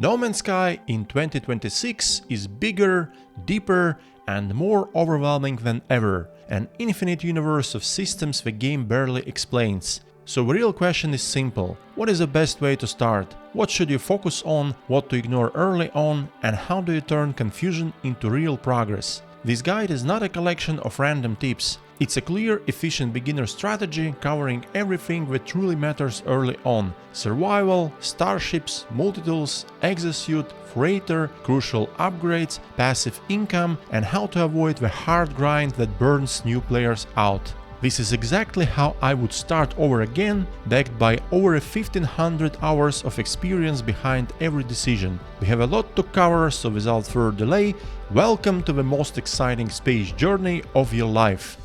No Man's Sky in 2026 is bigger, deeper and more overwhelming than ever, an infinite universe of systems the game barely explains. So the real question is simple: what is the best way to start? What should you focus on, what to ignore early on, and how do you turn confusion into real progress? This guide is not a collection of random tips. It's a clear, efficient beginner strategy covering everything that truly matters early on: survival, starships, multitools, exosuit, freighter, crucial upgrades, passive income, and how to avoid the hard grind that burns new players out. This is exactly how I would start over again, backed by over 1500 hours of experience behind every decision. We have a lot to cover, so without further delay, welcome to the most exciting space journey of your life.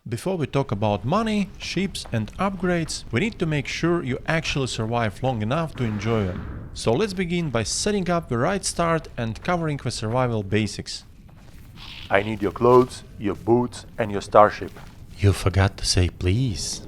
Before we talk about money, ships and upgrades, we need to make sure you actually survive long enough to enjoy them. So let's begin by setting up the right start and covering the survival basics. I need your clothes, your boots and your starship. You forgot to say please.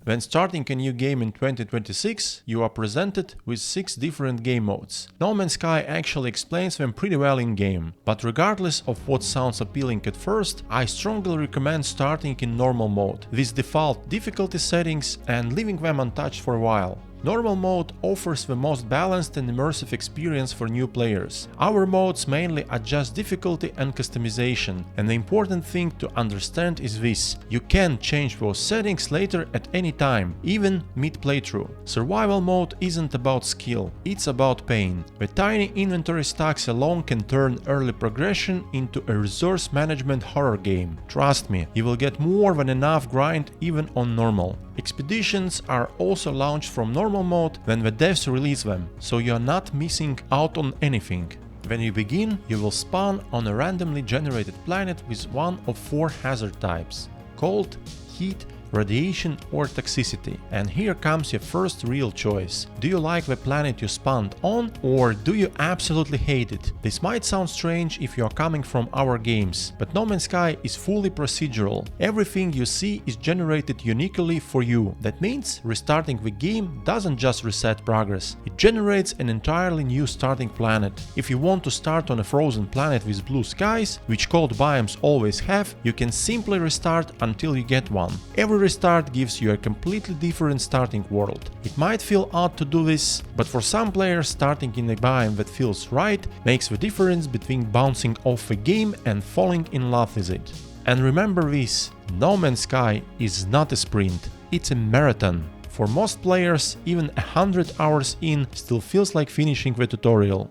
When starting a new game in 2026, you are presented with 6 different game modes. No Man's Sky actually explains them pretty well in-game, but regardless of what sounds appealing at first, I strongly recommend starting in normal mode, with default difficulty settings and leaving them untouched for a while. Normal mode offers the most balanced and immersive experience for new players. Our modes mainly adjust difficulty and customization, and the important thing to understand is this: you can change those settings later at any time, even mid-playthrough. Survival mode isn't about skill, it's about pain. The tiny inventory stacks alone can turn early progression into a resource management horror game. Trust me, you will get more than enough grind even on normal. Expeditions are also launched from normal mode when the devs release them, so you are not missing out on anything. When you begin, you will spawn on a randomly generated planet with one of 4 hazard types: cold, heat, radiation or toxicity. And here comes your first real choice. Do you like the planet you spawned on, or do you absolutely hate it? This might sound strange if you are coming from our games, but No Man's Sky is fully procedural. Everything you see is generated uniquely for you. That means restarting the game doesn't just reset progress, it generates an entirely new starting planet. If you want to start on a frozen planet with blue skies, which cold biomes always have, you can simply restart until you get one. Every restart gives you a completely different starting world. It might feel odd to do this, but for some players, starting in a biome that feels right makes the difference between bouncing off a game and falling in love with it. And remember this: No Man's Sky is not a sprint, it's a marathon. For most players, even 100 hours in still feels like finishing the tutorial.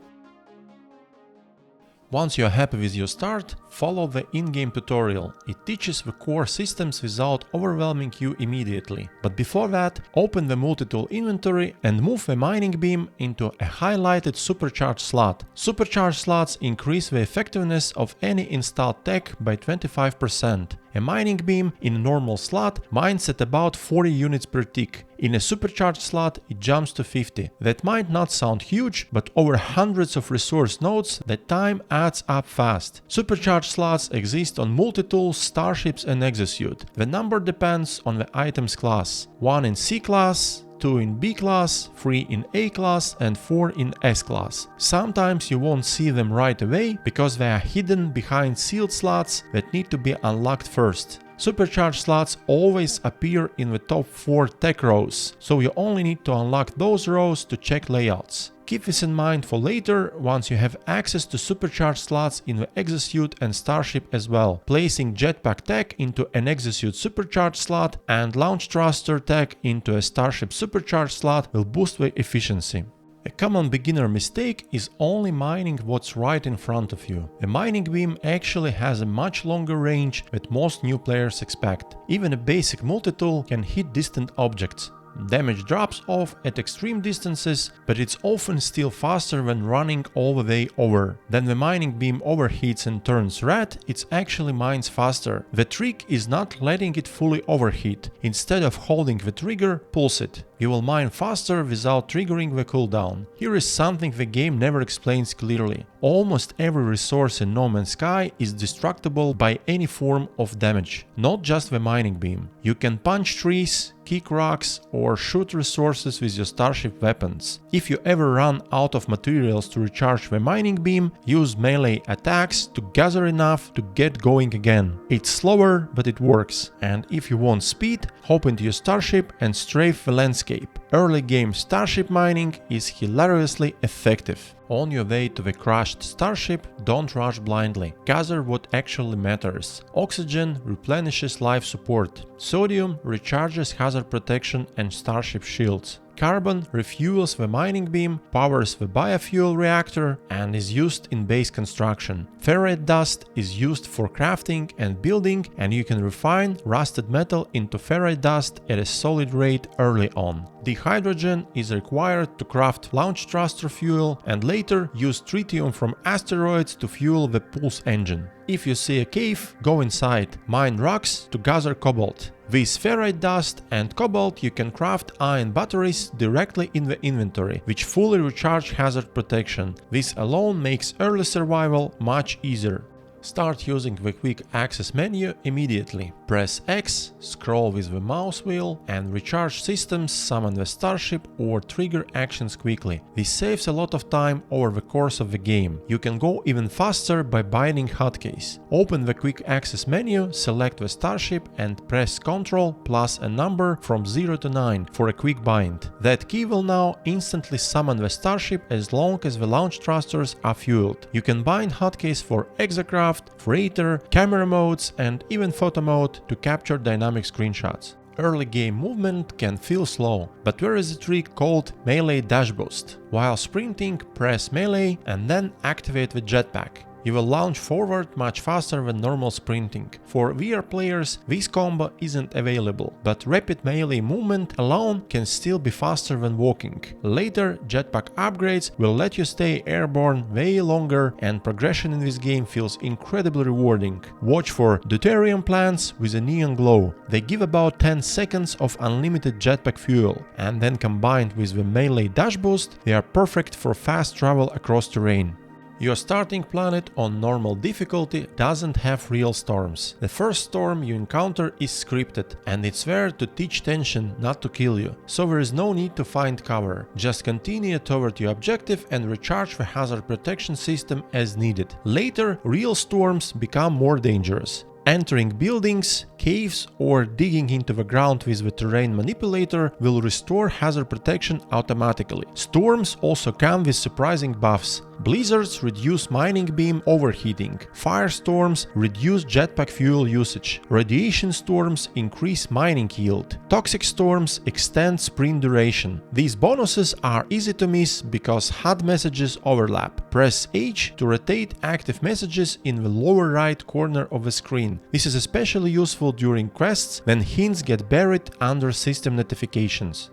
Once you are happy with your start, follow the in-game tutorial. It teaches the core systems without overwhelming you immediately. But before that, open the multi-tool inventory and move the mining beam into a highlighted supercharged slot. Supercharged slots increase the effectiveness of any installed tech by 25%. A mining beam in a normal slot mines at about 40 units per tick. In a supercharged slot, it jumps to 50. That might not sound huge, but over hundreds of resource nodes, the time adds up fast. Supercharged slots exist on multi-tools, starships and exosuit. The number depends on the item's class. 1 in C class, 2 in B class, 3 in A class and 4 in S class. Sometimes you won't see them right away because they are hidden behind sealed slots that need to be unlocked first. Supercharged slots always appear in the top 4 tech rows, so you only need to unlock those rows to check layouts. Keep this in mind for later, once you have access to supercharged slots in the exosuit and starship as well. Placing jetpack tech into an exosuit supercharged slot and launch thruster tech into a starship supercharged slot will boost the efficiency. A common beginner mistake is only mining what's right in front of you. A mining beam actually has a much longer range that most new players expect. Even a basic multi-tool can hit distant objects. Damage drops off at extreme distances, but it's often still faster when running all the way over. Then the mining beam overheats and turns red, it actually mines faster. The trick is not letting it fully overheat. Instead of holding the trigger, pulse it. You will mine faster without triggering the cooldown. Here is something the game never explains clearly. Almost every resource in No Man's Sky is destructible by any form of damage, not just the mining beam. You can punch trees, kick rocks, or shoot resources with your Starship weapons. If you ever run out of materials to recharge the mining beam, use melee attacks to gather enough to get going again. It's slower, but it works. And if you want speed, hop into your Starship and strafe the landscape. Early game Starship mining is hilariously effective. On your way to the crashed Starship, don't rush blindly. Gather what actually matters. Oxygen replenishes life support. Sodium recharges hazard protection and Starship shields. Carbon refuels the mining beam, powers the biofuel reactor, and is used in base construction. Ferrite dust is used for crafting and building, and you can refine rusted metal into ferrite dust at a solid rate early on. Dihydrogen is required to craft launch thruster fuel, and later use tritium from asteroids to fuel the pulse engine. If you see a cave, go inside. Mine rocks to gather cobalt. With ferrite dust and cobalt you can craft ion batteries directly in the inventory, which fully recharge hazard protection. This alone makes early survival much easier. Start using the quick access menu immediately. Press X, scroll with the mouse wheel, and recharge systems, summon the Starship, or trigger actions quickly. This saves a lot of time over the course of the game. You can go even faster by binding hotkeys. Open the quick access menu, select the Starship, and press Ctrl plus a number from 0 to 9 for a quick bind. That key will now instantly summon the Starship as long as the launch thrusters are fueled. You can bind hotkeys for Exocraft, Freighter, camera modes, and even photo mode to capture dynamic screenshots. Early game movement can feel slow, but there is a trick called melee dash boost. While sprinting, press melee and then activate the jetpack. You will launch forward much faster than normal sprinting. For VR players, this combo isn't available, but rapid melee movement alone can still be faster than walking. Later, jetpack upgrades will let you stay airborne way longer, and progression in this game feels incredibly rewarding. Watch for deuterium plants with a neon glow. They give about 10 seconds of unlimited jetpack fuel, and then combined with the melee dash boost, they are perfect for fast travel across terrain. Your starting planet on normal difficulty doesn't have real storms. The first storm you encounter is scripted, and it's there to teach tension, not to kill you. So there is no need to find cover. Just continue toward your objective and recharge the hazard protection system as needed. Later, real storms become more dangerous. Entering buildings, caves, or digging into the ground with the terrain manipulator will restore hazard protection automatically. Storms also come with surprising buffs. Blizzards reduce mining beam overheating. Firestorms reduce jetpack fuel usage. Radiation storms increase mining yield. Toxic storms extend sprint duration. These bonuses are easy to miss because HUD messages overlap. Press H to rotate active messages in the lower right corner of the screen. This is especially useful during quests when hints get buried under system notifications.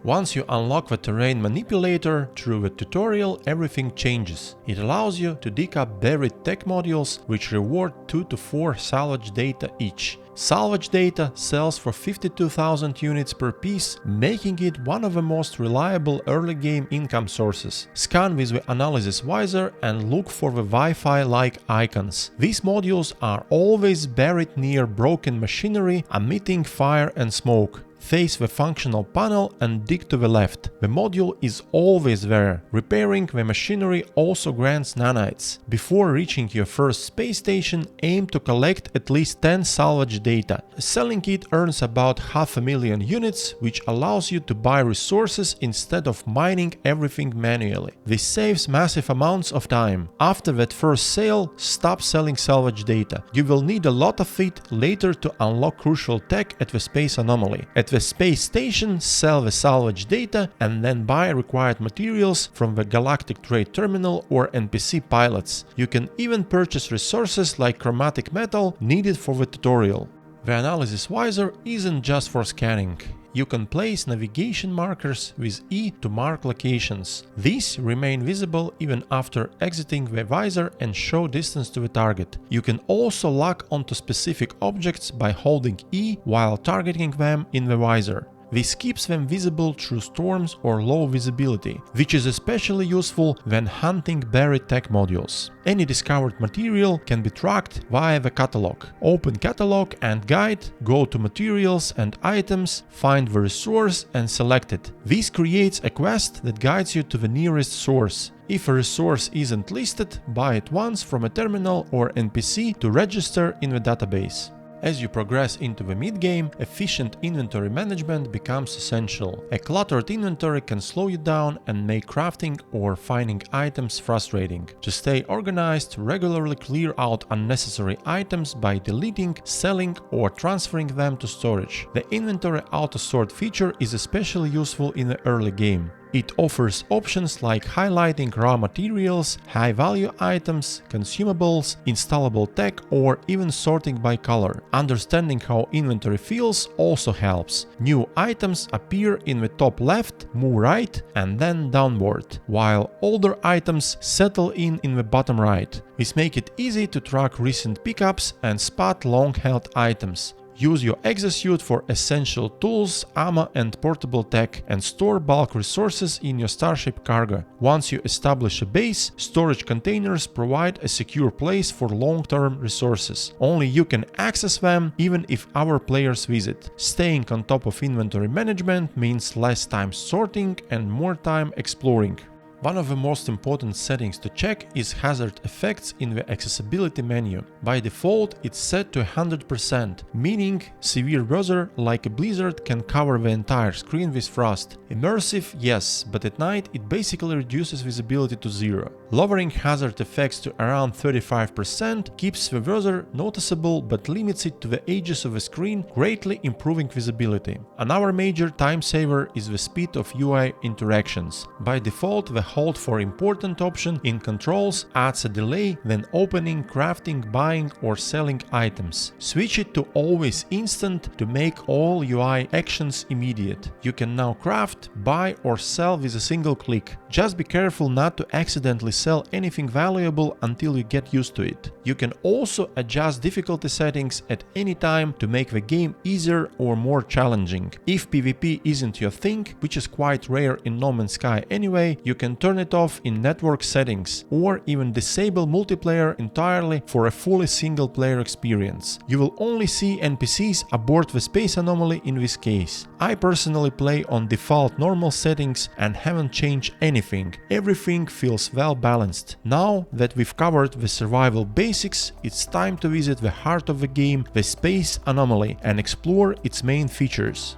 Once you unlock the terrain manipulator through the tutorial, everything changes. It allows you to dig up buried tech modules, which reward 2 to 4 salvage data each. Salvage data sells for 52,000 units per piece, making it one of the most reliable early game income sources. Scan with the analysis visor and look for the Wi-Fi-like icons. These modules are always buried near broken machinery, emitting fire and smoke. Face the functional panel and dig to the left. The module is always there. Repairing the machinery also grants nanites. Before reaching your first space station, aim to collect at least 10 salvage data. Selling it earns about 500,000 units, which allows you to buy resources instead of mining everything manually. This saves massive amounts of time. After that first sale, stop selling salvage data. You will need a lot of it later to unlock crucial tech at the Space Anomaly. At the space station, sell the salvage data and then buy required materials from the Galactic Trade Terminal or NPC pilots. You can even purchase resources like chromatic metal needed for the tutorial. The analysis visor isn't just for scanning. You can place navigation markers with E to mark locations. These remain visible even after exiting the visor and show distance to the target. You can also lock onto specific objects by holding E while targeting them in the visor. This keeps them visible through storms or low visibility, which is especially useful when hunting buried tech modules. Any discovered material can be tracked via the catalog. Open catalog and guide, go to materials and items, find the resource and select it. This creates a quest that guides you to the nearest source. If a resource isn't listed, buy it once from a terminal or NPC to register in the database. As you progress into the mid-game, efficient inventory management becomes essential. A cluttered inventory can slow you down and make crafting or finding items frustrating. To stay organized, regularly clear out unnecessary items by deleting, selling, or transferring them to storage. The inventory auto-sort feature is especially useful in the early game. It offers options like highlighting raw materials, high-value items, consumables, installable tech, or even sorting by color. Understanding how inventory feels also helps. New items appear in the top left, move right, and then downward, while older items settle in the bottom right. This makes it easy to track recent pickups and spot long-held items. Use your Exosuit for essential tools, ammo and portable tech, and store bulk resources in your Starship cargo. Once you establish a base, storage containers provide a secure place for long-term resources. Only you can access them, even if other players visit. Staying on top of inventory management means less time sorting and more time exploring. One of the most important settings to check is hazard effects in the accessibility menu. By default, it's set to 100%, meaning severe weather like a blizzard can cover the entire screen with frost. Immersive, yes, but at night it basically reduces visibility to zero. Lowering hazard effects to around 35% keeps the weather noticeable but limits it to the edges of the screen, greatly improving visibility. Another major time saver is the speed of UI interactions. By default, the hold for important option in controls adds a delay when opening, crafting, buying or selling items. Switch it to always instant to make all UI actions immediate. You can now craft, buy or sell with a single click. Just be careful not to accidentally sell anything valuable until you get used to it. You can also adjust difficulty settings at any time to make the game easier or more challenging. If PvP isn't your thing, which is quite rare in No Man's Sky anyway, you can turn it off in network settings or even disable multiplayer entirely for a fully single player experience. You will only see NPCs aboard the Space Anomaly in this case. I personally play on default normal settings and haven't changed anything. Everything feels well balanced. Now that we've covered the survival basics, it's time to visit the heart of the game, the Space Anomaly, and explore its main features.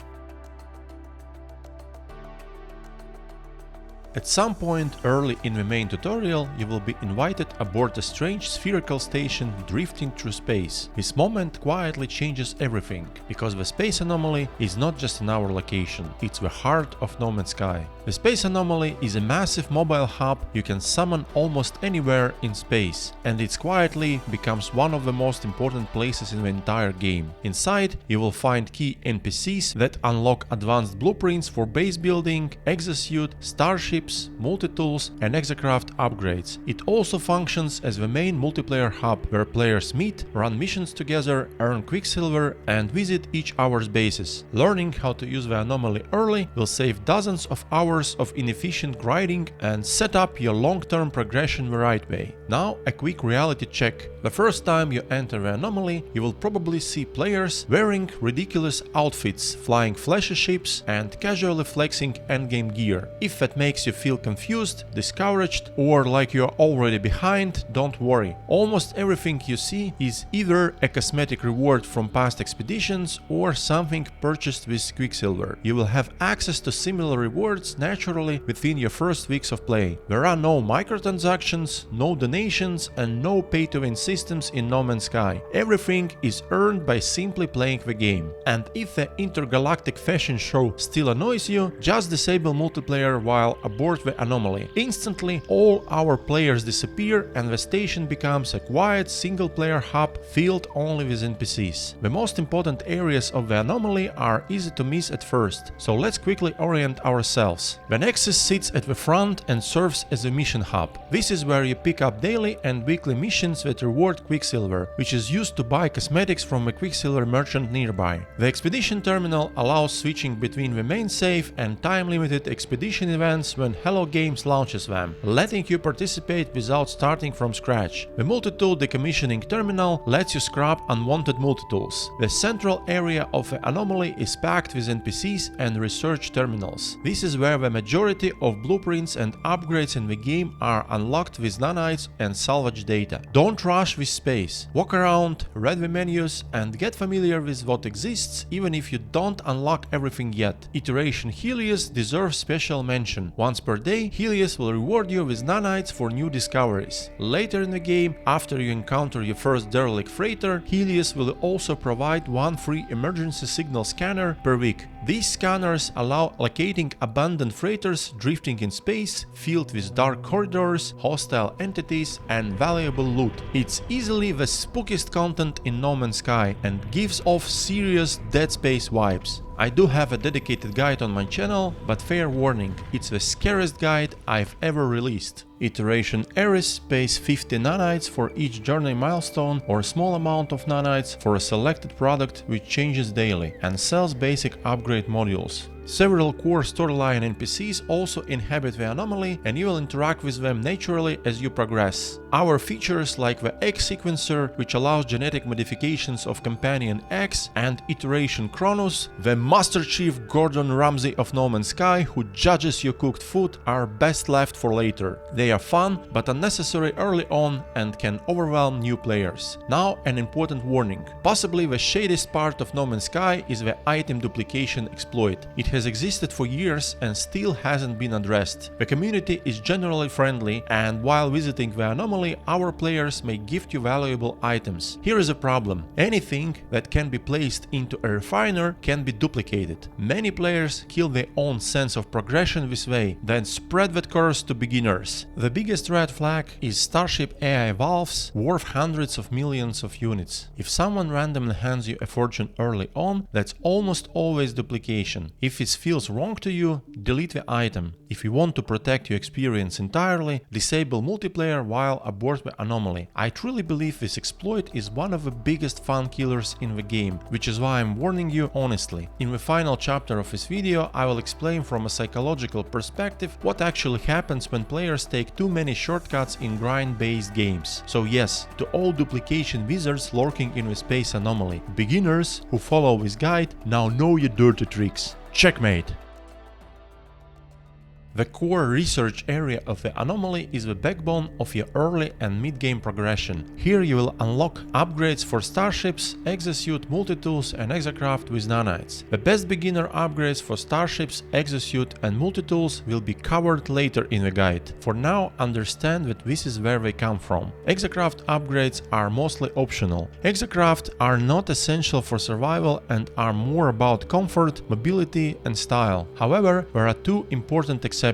At some point early in the main tutorial, you will be invited aboard a strange spherical station drifting through space. This moment quietly changes everything, because the Space Anomaly is not just an hour location, it's the heart of No Man's Sky. The Space Anomaly is a massive mobile hub you can summon almost anywhere in space, and it quietly becomes one of the most important places in the entire game. Inside, you will find key NPCs that unlock advanced blueprints for base building, Exosuit, Starships, multi-tools and exocraft upgrades. It also functions as the main multiplayer hub where players meet, run missions together, earn Quicksilver and visit each other's bases. Learning how to use the anomaly early will save dozens of hours of inefficient grinding and set up your long-term progression the right way. Now a quick reality check. The first time you enter the anomaly, you will probably see players wearing ridiculous outfits, flying flashy ships and casually flexing endgame gear. If that makes you feel confused, discouraged or like you're already behind, don't worry. Almost everything you see is either a cosmetic reward from past expeditions or something purchased with Quicksilver. You will have access to similar rewards naturally within your first weeks of play. There are no microtransactions, no donations and no pay-to-win systems in No Man's Sky. Everything is earned by simply playing the game. And if the intergalactic fashion show still annoys you, just disable multiplayer while aboard aboard the Anomaly. Instantly, all our players disappear and the station becomes a quiet single-player hub filled only with NPCs. The most important areas of the Anomaly are easy to miss at first, so let's quickly orient ourselves. The Nexus sits at the front and serves as a mission hub. This is where you pick up daily and weekly missions that reward Quicksilver, which is used to buy cosmetics from a Quicksilver merchant nearby. The Expedition Terminal allows switching between the main save and time-limited expedition events when Hello Games launches them, letting you participate without starting from scratch. The Multitool Decommissioning Terminal lets you scrap unwanted multitools. The central area of the Anomaly is packed with NPCs and research terminals. This is where the majority of blueprints and upgrades in the game are unlocked with nanites and salvage data. Don't rush with space. Walk around, read the menus, and get familiar with what exists even if you don't unlock everything yet. Iteration Helios deserves special mention. Once per day, Helios will reward you with nanites for new discoveries. Later in the game, after you encounter your first derelict freighter, Helios will also provide one free emergency signal scanner per week. These scanners allow locating abandoned freighters drifting in space, filled with dark corridors, hostile entities, and valuable loot. It's easily the spookiest content in No Man's Sky and gives off serious Dead Space vibes. I do have a dedicated guide on my channel, but fair warning, it's the scariest guide I've ever released. Iteration Eris pays 50 nanites for each journey milestone or a small amount of nanites for a selected product which changes daily and sells basic upgrade modules. Several core storyline NPCs also inhabit the Anomaly, and you will interact with them naturally as you progress. Our features like the X sequencer, which allows genetic modifications of Companion X, and Iteration Kronos, the Master Chief Gordon Ramsay of No Man's Sky who judges your cooked food, are best left for later. They are fun but unnecessary early on and can overwhelm new players. Now an important warning. Possibly the shadiest part of No Man's Sky is the item duplication exploit. It has existed for years and still hasn't been addressed. The community is generally friendly, and while visiting the Anomaly, our players may gift you valuable items. Here is a problem. Anything that can be placed into a refiner can be duplicated. Many players kill their own sense of progression this way, then spread that curse to beginners. The biggest red flag is Starship AI valves worth hundreds of millions of units. If someone randomly hands you a fortune early on, that's almost always duplication. If it feels wrong to you, delete the item. If you want to protect your experience entirely, disable multiplayer while aboard the Anomaly. I truly believe this exploit is one of the biggest fun killers in the game, which is why I'm warning you honestly. In the final chapter of this video, I will explain from a psychological perspective what actually happens when players take too many shortcuts in grind-based games. So yes, to all duplication wizards lurking in the Space Anomaly, beginners who follow this guide now know your dirty tricks. Checkmate! The core research area of the Anomaly is the backbone of your early and mid-game progression. Here you will unlock upgrades for Starships, Exosuit, Multitools and Exocraft with nanites. The best beginner upgrades for Starships, Exosuit and Multitools will be covered later in the guide. For now, understand that this is where they come from. Exocraft upgrades are mostly optional. Exocraft are not essential for survival and are more about comfort, mobility and style. However, there are two important exceptions.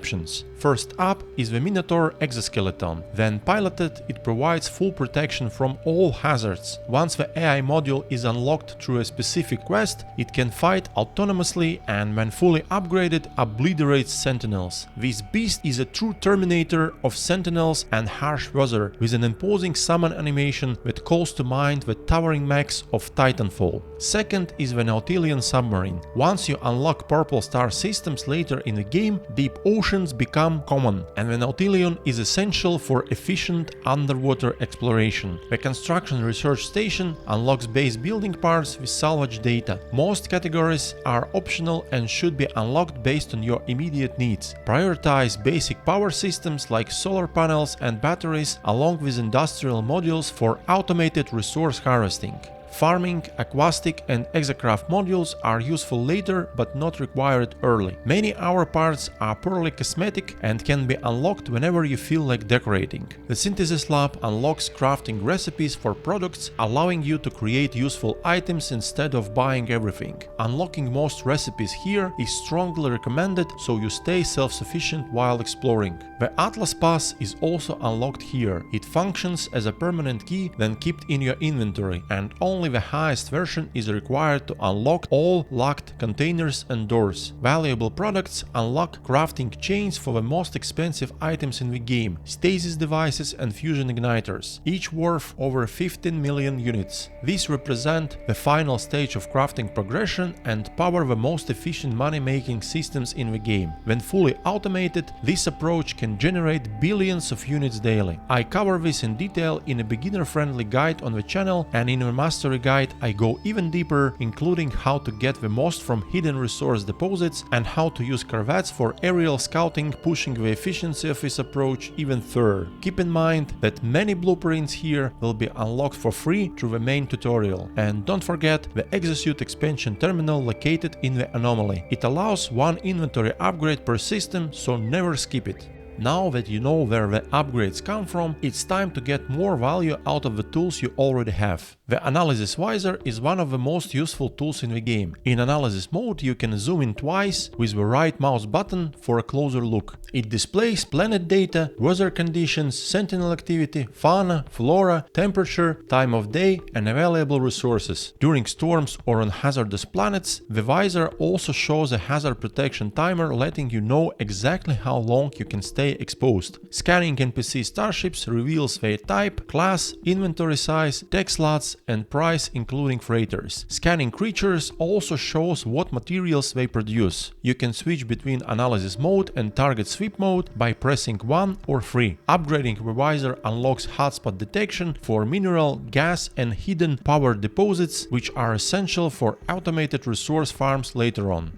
First up is the Minotaur exoskeleton. When piloted, it provides full protection from all hazards. Once the AI module is unlocked through a specific quest, it can fight autonomously and when fully upgraded, obliterates Sentinels. This beast is a true Terminator of Sentinels and harsh weather, with an imposing summon animation that calls to mind the towering mechs of Titanfall. Second is the Nautilian submarine. Once you unlock purple star systems later in the game, deep oceans become common, and the Nautilian is essential for efficient underwater exploration. The construction research station unlocks base building parts with salvage data. Most categories are optional and should be unlocked based on your immediate needs. Prioritize basic power systems like solar panels and batteries along with industrial modules for automated resource harvesting. Farming, aquastic and exocraft modules are useful later but not required early. Many hour parts are purely cosmetic and can be unlocked whenever you feel like decorating. The Synthesis Lab unlocks crafting recipes for products, allowing you to create useful items instead of buying everything. Unlocking most recipes here is strongly recommended, so you stay self-sufficient while exploring. The Atlas Pass is also unlocked here. It functions as a permanent key then kept in your inventory, and only the highest version is required to unlock all locked containers and doors. Valuable products unlock crafting chains for the most expensive items in the game, stasis devices and fusion igniters, each worth over 15 million units. These represent the final stage of crafting progression and power the most efficient money-making systems in the game. When fully automated, this approach can generate billions of units daily. I cover this in detail in a beginner-friendly guide on the channel, and in the mastery guide I go even deeper, including how to get the most from hidden resource deposits and how to use Corvettes for aerial scouting, pushing the efficiency of this approach even further. Keep in mind that many blueprints here will be unlocked for free through the main tutorial. And don't forget the Exosuit expansion terminal located in the Anomaly. It allows one inventory upgrade per system, so never skip it. Now that you know where the upgrades come from, it's time to get more value out of the tools you already have. The Analysis Visor is one of the most useful tools in the game. In analysis mode you can zoom in twice with the right mouse button for a closer look. It displays planet data, weather conditions, Sentinel activity, fauna, flora, temperature, time of day and available resources. During storms or on hazardous planets, the visor also shows a hazard protection timer, letting you know exactly how long you can stay exposed. Scanning NPC starships reveals their type, class, inventory size, tech slots and price, including freighters. Scanning creatures also shows what materials they produce. You can switch between analysis mode and target sweep mode by pressing 1 or 3. Upgrading the visor unlocks hotspot detection for mineral, gas and hidden power deposits, which are essential for automated resource farms later on.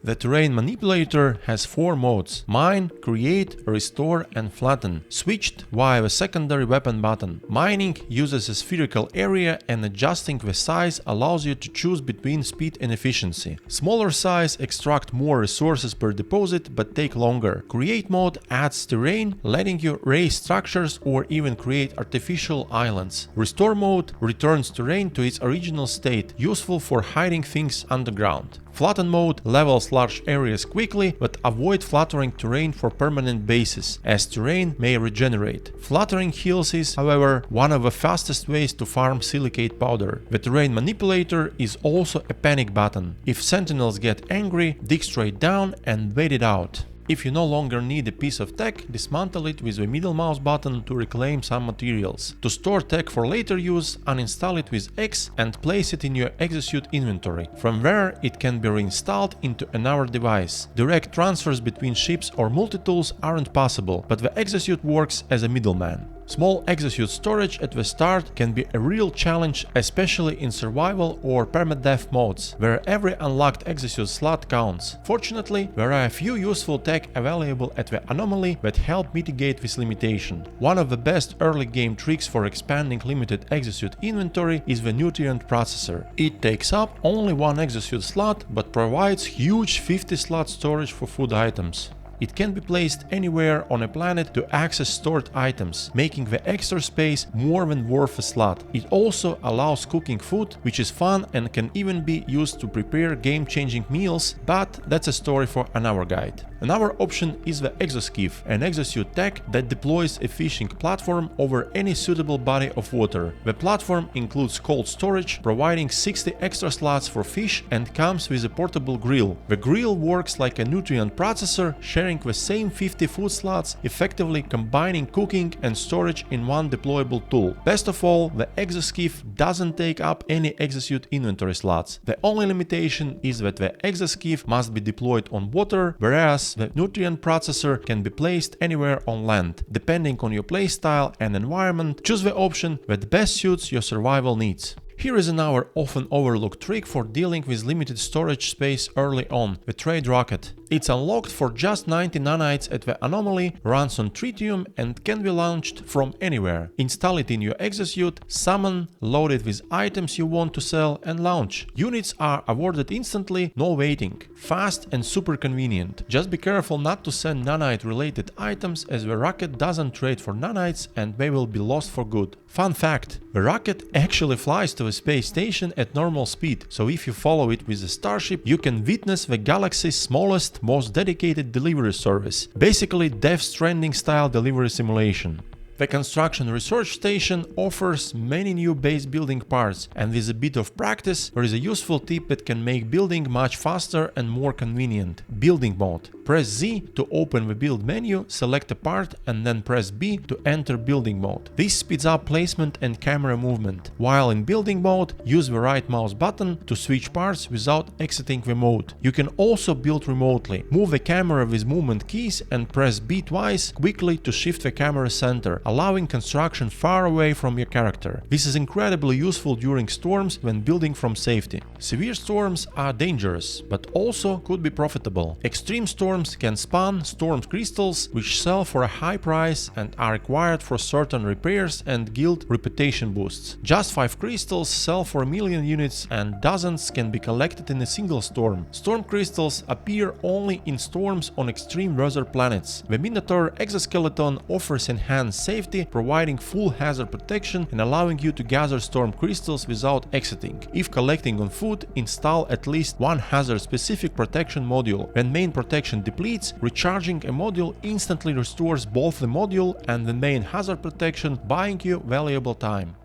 The Terrain Manipulator has 4 modes: Mine, Create, Restore and Flatten, switched via the secondary weapon button. Mining uses a spherical area and adjusting the size allows you to choose between speed and efficiency. Smaller size extract more resources per deposit but take longer. Create mode adds terrain, letting you raise structures or even create artificial islands. Restore mode returns terrain to its original state, useful for hiding things underground. Flatten mode levels large areas quickly, but avoid flattering terrain for permanent bases, as terrain may regenerate. Flattering hills is, however, one of the fastest ways to farm silicate powder. The Terrain Manipulator is also a panic button. If sentinels get angry, dig straight down and wait it out. If you no longer need a piece of tech, dismantle it with the middle mouse button to reclaim some materials. To store tech for later use, uninstall it with X and place it in your Exosuit inventory. From there, it can be reinstalled into another device. Direct transfers between ships or multi-tools aren't possible, but the Exosuit works as a middleman. Small Exosuit storage at the start can be a real challenge, especially in survival or permadeath modes, where every unlocked Exosuit slot counts. Fortunately, there are a few useful tech available at the Anomaly that help mitigate this limitation. One of the best early game tricks for expanding limited Exosuit inventory is the Nutrient Processor. It takes up only one Exosuit slot, but provides huge 50-slot storage for food items. It can be placed anywhere on a planet to access stored items, making the extra space more than worth a slot. It also allows cooking food, which is fun and can even be used to prepare game-changing meals, but that's a story for another guide. Another option is the Exoskiff, an Exosuit tech that deploys a fishing platform over any suitable body of water. The platform includes cold storage, providing 60 extra slots for fish, and comes with a portable grill. The grill works like a nutrient processor, sharing the same 50 food slots, effectively combining cooking and storage in one deployable tool. Best of all, the Exoskiff doesn't take up any Exosuit inventory slots. The only limitation is that the Exoskiff must be deployed on water, whereas the nutrient processor can be placed anywhere on land. Depending on your playstyle and environment, choose the option that best suits your survival needs. Here is another often overlooked trick for dealing with limited storage space early on, the trade rocket. It's unlocked for just 90 nanites at the Anomaly, runs on tritium and can be launched from anywhere. Install it in your Exosuit, summon, load it with items you want to sell and launch. Units are awarded instantly, no waiting. Fast and super convenient. Just be careful not to send nanite related items, as the rocket doesn't trade for nanites and they will be lost for good. Fun fact, the rocket actually flies to the space station at normal speed, so if you follow it with a Starship, you can witness the galaxy's smallest, most dedicated delivery service. Basically Death Stranding style delivery simulation. The Construction Research Station offers many new base building parts, and with a bit of practice, there is a useful tip that can make building much faster and more convenient. Building mode. Press Z to open the build menu, select a part and then press B to enter building mode. This speeds up placement and camera movement. While in building mode, use the right mouse button to switch parts without exiting the mode. You can also build remotely. Move the camera with movement keys and press B twice quickly to shift the camera center, allowing construction far away from your character. This is incredibly useful during storms when building from safety. Severe storms are dangerous, but also could be profitable. Extreme storms can spawn storm crystals, which sell for a high price and are required for certain repairs and guild reputation boosts. Just 5 crystals sell for 1 million units and dozens can be collected in a single storm. Storm crystals appear only in storms on extreme weather planets. The Minotaur exoskeleton offers enhanced safety, providing full hazard protection and allowing you to gather storm crystals without exiting. If collecting on foot, install at least one hazard-specific protection module. When main protection depletes, recharging a module instantly restores both the module and the main hazard protection, buying you valuable time.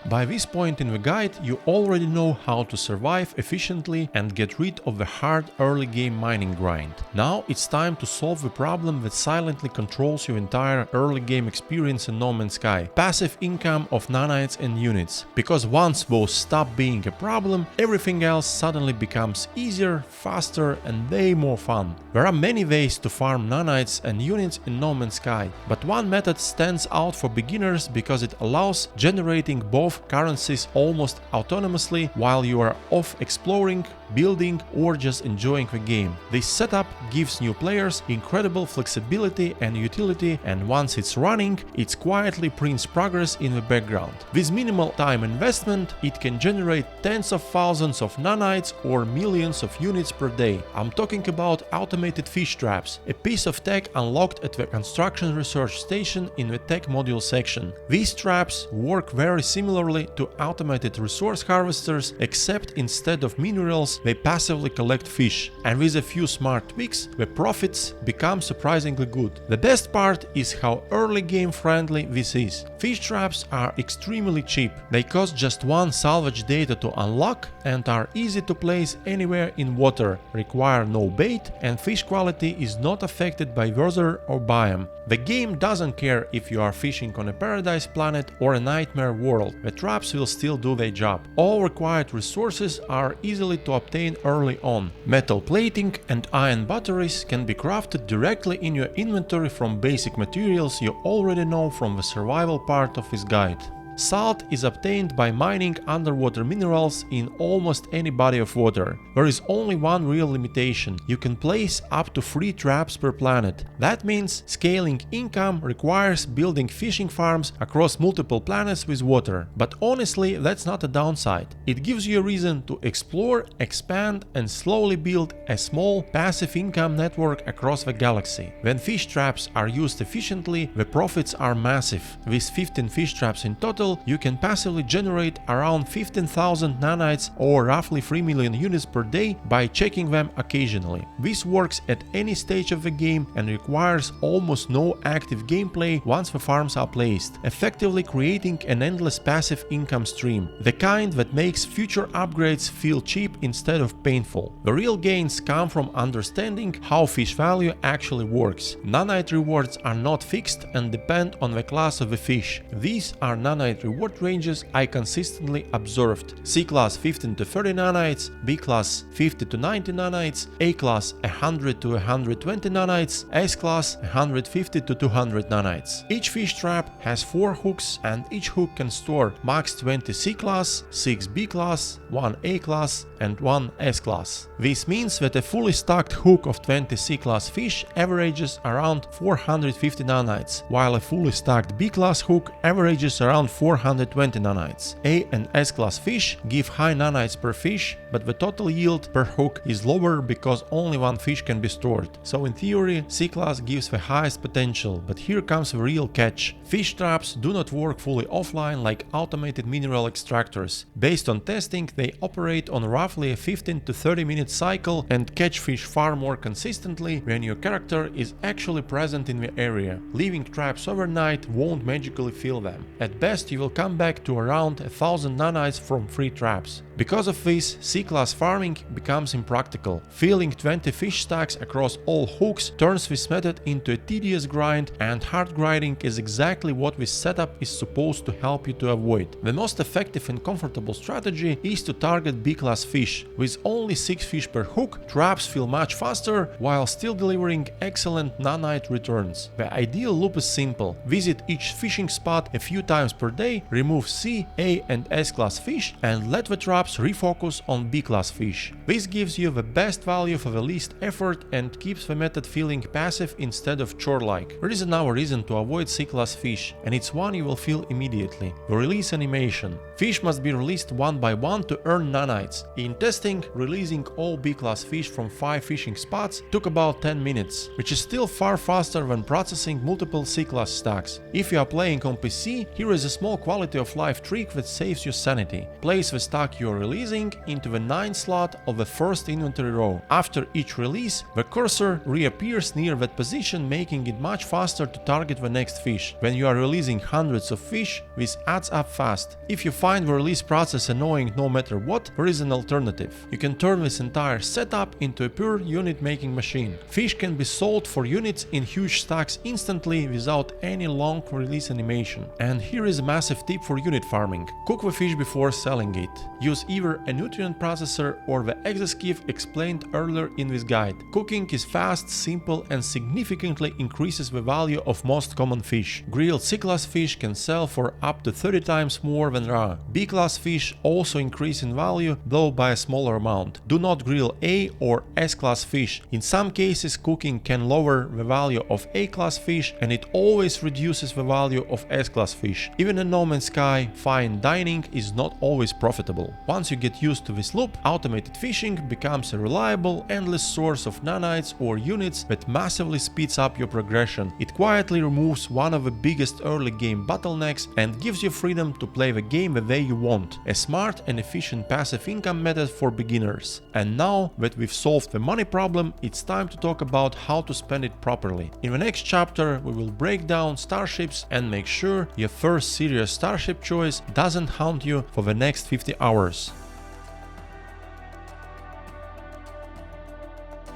By this point in the guide, you already know how to survive efficiently and get rid of the hard early game mining grind. Now it's time to solve the problem that silently controls your entire early game experience in No Man's Sky: passive income of nanites and units. Because once those stop being a problem, everything else suddenly becomes easier, faster and way more fun. There are many ways to farm nanites and units in No Man's Sky, but one method stands out for beginners because it allows generating both currencies almost autonomously while you are off exploring, building or just enjoying the game. This setup gives new players incredible flexibility and utility, and once it's running, it quietly prints progress in the background. With minimal time investment, it can generate tens of thousands of nanites or millions of units per day. I'm talking about automated fish traps, a piece of tech unlocked at the Construction Research Station in the tech module section. These traps work very similarly to automated resource harvesters, except instead of minerals, they passively collect fish, and with a few smart tweaks, the profits become surprisingly good. The best part is how early game friendly this is. Fish traps are extremely cheap. They cost just 1 salvage data to unlock and are easy to place anywhere in water, require no bait, and fish quality is not affected by weather or biome. The game doesn't care if you are fishing on a paradise planet or a nightmare world, the traps will still do their job. All required resources are easily to obtain early on. Metal plating and iron batteries can be crafted directly in your inventory from basic materials you already know from the survival part of this guide. Salt is obtained by mining underwater minerals in almost any body of water. There is only one real limitation: you can place up to 3 traps per planet. That means scaling income requires building fishing farms across multiple planets with water. But honestly, that's not a downside. It gives you a reason to explore, expand and slowly build a small passive income network across the galaxy. When fish traps are used efficiently, the profits are massive. With 15 fish traps in total, you can passively generate around 15,000 nanites or roughly 3 million units per day by checking them occasionally. This works at any stage of the game and requires almost no active gameplay once the farms are placed, effectively creating an endless passive income stream, the kind that makes future upgrades feel cheap instead of painful. The real gains come from understanding how fish value actually works. Nanite rewards are not fixed and depend on the class of the fish. These are nanite and reward ranges I consistently observed. C-Class 15 to 30 nanites, B-Class 50 to 90 nanites, A-Class 100 to 120 nanites, S-Class 150 to 200 nanites. Each fish trap has 4 hooks and each hook can store max 20 C-Class, 6 B-Class, 1 A-Class and 1 S-Class. This means that a fully stocked hook of 20 C-Class fish averages around 450 nanites, while a fully stocked B-Class hook averages around 420 nanites. A and S-Class fish give high nanites per fish, but the total yield per hook is lower because only one fish can be stored. So in theory, C-Class gives the highest potential, but here comes the real catch. Fish traps do not work fully offline like automated mineral extractors. Based on testing, they operate on roughly a 15 to 30 minute cycle and catch fish far more consistently when your character is actually present in the area. Leaving traps overnight won't magically fill them. At best, you will come back to around 1000 nanites from free traps. Because of this, C-Class farming becomes impractical. Filling 20 fish stacks across all hooks turns this method into a tedious grind, and hard grinding is exactly what this setup is supposed to help you to avoid. The most effective and comfortable strategy is to target B-Class fish. With only 6 fish per hook, traps fill much faster while still delivering excellent nanite returns. The ideal loop is simple. Visit each fishing spot a few times per day, remove C, A and S-Class fish and let the traps refocus on B-Class fish. This gives you the best value for the least effort and keeps the method feeling passive instead of chore-like. There is another reason to avoid C-Class fish, and it's one you will feel immediately: the release animation. Fish must be released one by one to earn nanites. In testing, releasing all B-Class fish from 5 fishing spots took about 10 minutes, which is still far faster than processing multiple C-Class stacks. If you are playing on PC, here is a small quality of life trick that saves you sanity. Place the stack you are releasing into the 9th slot of the first inventory row. After each release, the cursor reappears near that position, making it much faster to target the next fish. When you are releasing hundreds of fish, this adds up fast. If you find the release process annoying no matter what, there is an alternative. You can turn this entire setup into a pure unit making machine. Fish can be sold for units in huge stacks instantly without any long release animation. And here is a massive tip for unit farming. Cook the fish before selling it. Use either a nutrient processor or the exoskip explained earlier in this guide. Cooking is fast, simple and significantly increases the value of most common fish. Grilled C-Class fish can sell for up to 30 times more than raw. B-Class fish also increase in value, though by a smaller amount. Do not grill A or S-Class fish. In some cases, cooking can lower the value of A-Class fish, and it always reduces the value of S-Class fish. Even in No Man's Sky, fine dining is not always profitable. Once you get used to this loop, automated fishing becomes a reliable, endless source of nanites or units that massively speeds up your progression. It quietly removes one of the biggest early game bottlenecks and gives you freedom to play the game the way you want. A smart and efficient passive income method for beginners. And now that we've solved the money problem, it's time to talk about how to spend it properly. In the next chapter, we will break down starships and make sure your first serious starship choice doesn't haunt you for the next 50 hours.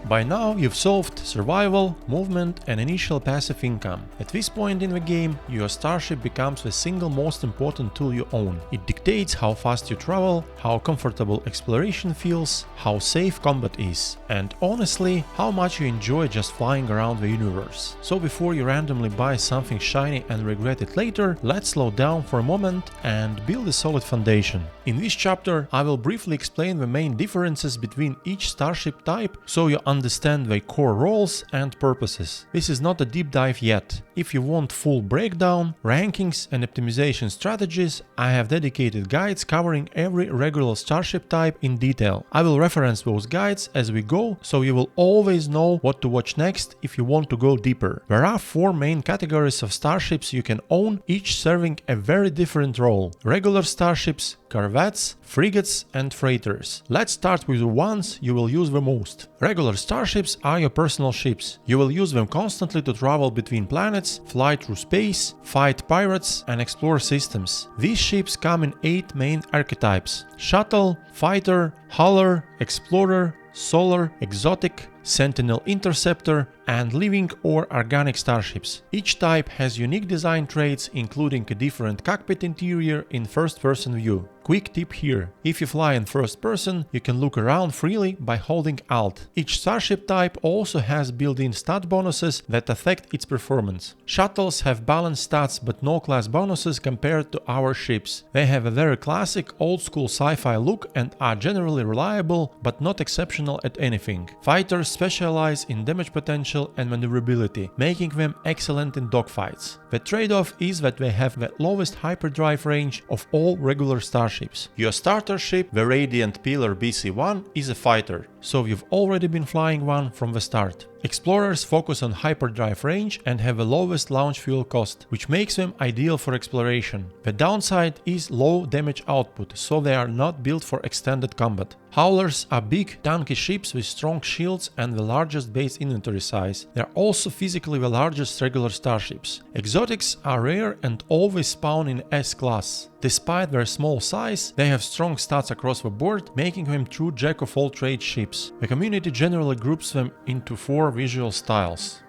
By now, you've solved survival, movement and initial passive income. At this point in the game, your starship becomes the single most important tool you own. It dictates how fast you travel, how comfortable exploration feels, how safe combat is, and honestly, how much you enjoy just flying around the universe. So before you randomly buy something shiny and regret it later, let's slow down for a moment and build a solid foundation. In this chapter, I will briefly explain the main differences between each starship type so you understand their core roles and purposes. This is not a deep dive yet. If you want full breakdown, rankings and optimization strategies, I have dedicated guides covering every regular starship type in detail. I will reference those guides as we go, so you will always know what to watch next if you want to go deeper. There are 4 main categories of starships you can own, each serving a very different role: regular starships, Corvettes, Frigates and freighters. Let's start with the ones you will use the most. Regular starships are your personal ships. You will use them constantly to travel between planets, fly through space, fight pirates and explore systems. These ships come in 8 main archetypes: shuttle, fighter, hauler, explorer, solar, exotic, Sentinel Interceptor, and living or organic starships. Each type has unique design traits, including a different cockpit interior in first-person view. Quick tip here: if you fly in first person, you can look around freely by holding Alt. Each starship type also has built-in stat bonuses that affect its performance. Shuttles have balanced stats but no class bonuses compared to our ships. They have a very classic old-school sci-fi look and are generally reliable but not exceptional at anything. Fighters specialize in damage potential and maneuverability, making them excellent in dogfights. The trade-off is that they have the lowest hyperdrive range of all regular starships. Your starter ship, the Radiant Pillar BC-1, is a fighter, so you've already been flying one from the start. Explorers focus on hyperdrive range and have the lowest launch fuel cost, which makes them ideal for exploration. The downside is low damage output, so they are not built for extended combat. Howlers are big, tanky ships with strong shields and the largest base inventory size. They are also physically the largest regular starships. Exotics are rare and always spawn in S-class. Despite their small size, they have strong stats across the board, making them true jack-of-all-trades ships. The community generally groups them into 4 visual styles: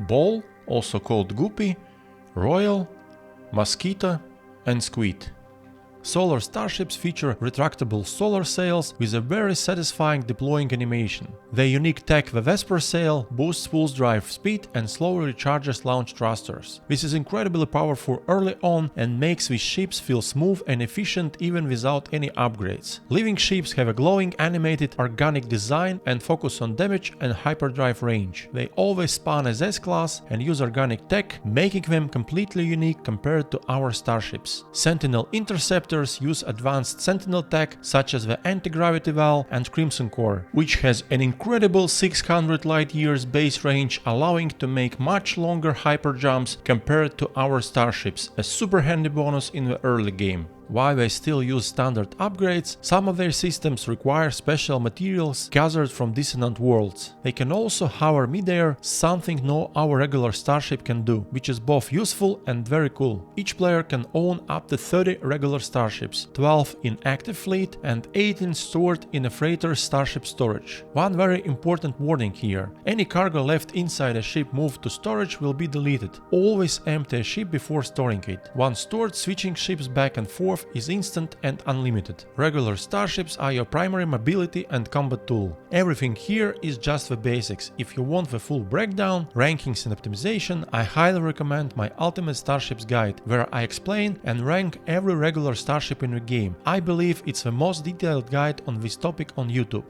Ball, also called Guppy, Royal, Mosquito, and Squid. Solar starships feature retractable solar sails with a very satisfying deploying animation. Their unique tech, the Vesper sail, boosts full drive speed and slowly recharges launch thrusters. This is incredibly powerful early on and makes these ships feel smooth and efficient even without any upgrades. Living ships have a glowing animated organic design and focus on damage and hyperdrive range. They always spawn as S-class and use organic tech, making them completely unique compared to our starships. Sentinel Interceptor use advanced Sentinel tech such as the anti-gravity valve and Crimson Core, which has an incredible 600 light-years base range, allowing to make much longer hyper jumps compared to our starships, a super handy bonus in the early game. While they still use standard upgrades, some of their systems require special materials gathered from dissonant worlds. They can also hover midair, something no our regular starship can do, which is both useful and very cool. Each player can own up to 30 regular starships, 12 in active fleet and 18 stored in a freighter starship storage. One very important warning here: any cargo left inside a ship moved to storage will be deleted. Always empty a ship before storing it. Once stored, switching ships back and forth is instant and unlimited. Regular starships are your primary mobility and combat tool. Everything here is just the basics. If you want the full breakdown, rankings and optimization, I highly recommend my Ultimate Starships guide, where I explain and rank every regular starship in the game. I believe it's the most detailed guide on this topic on YouTube.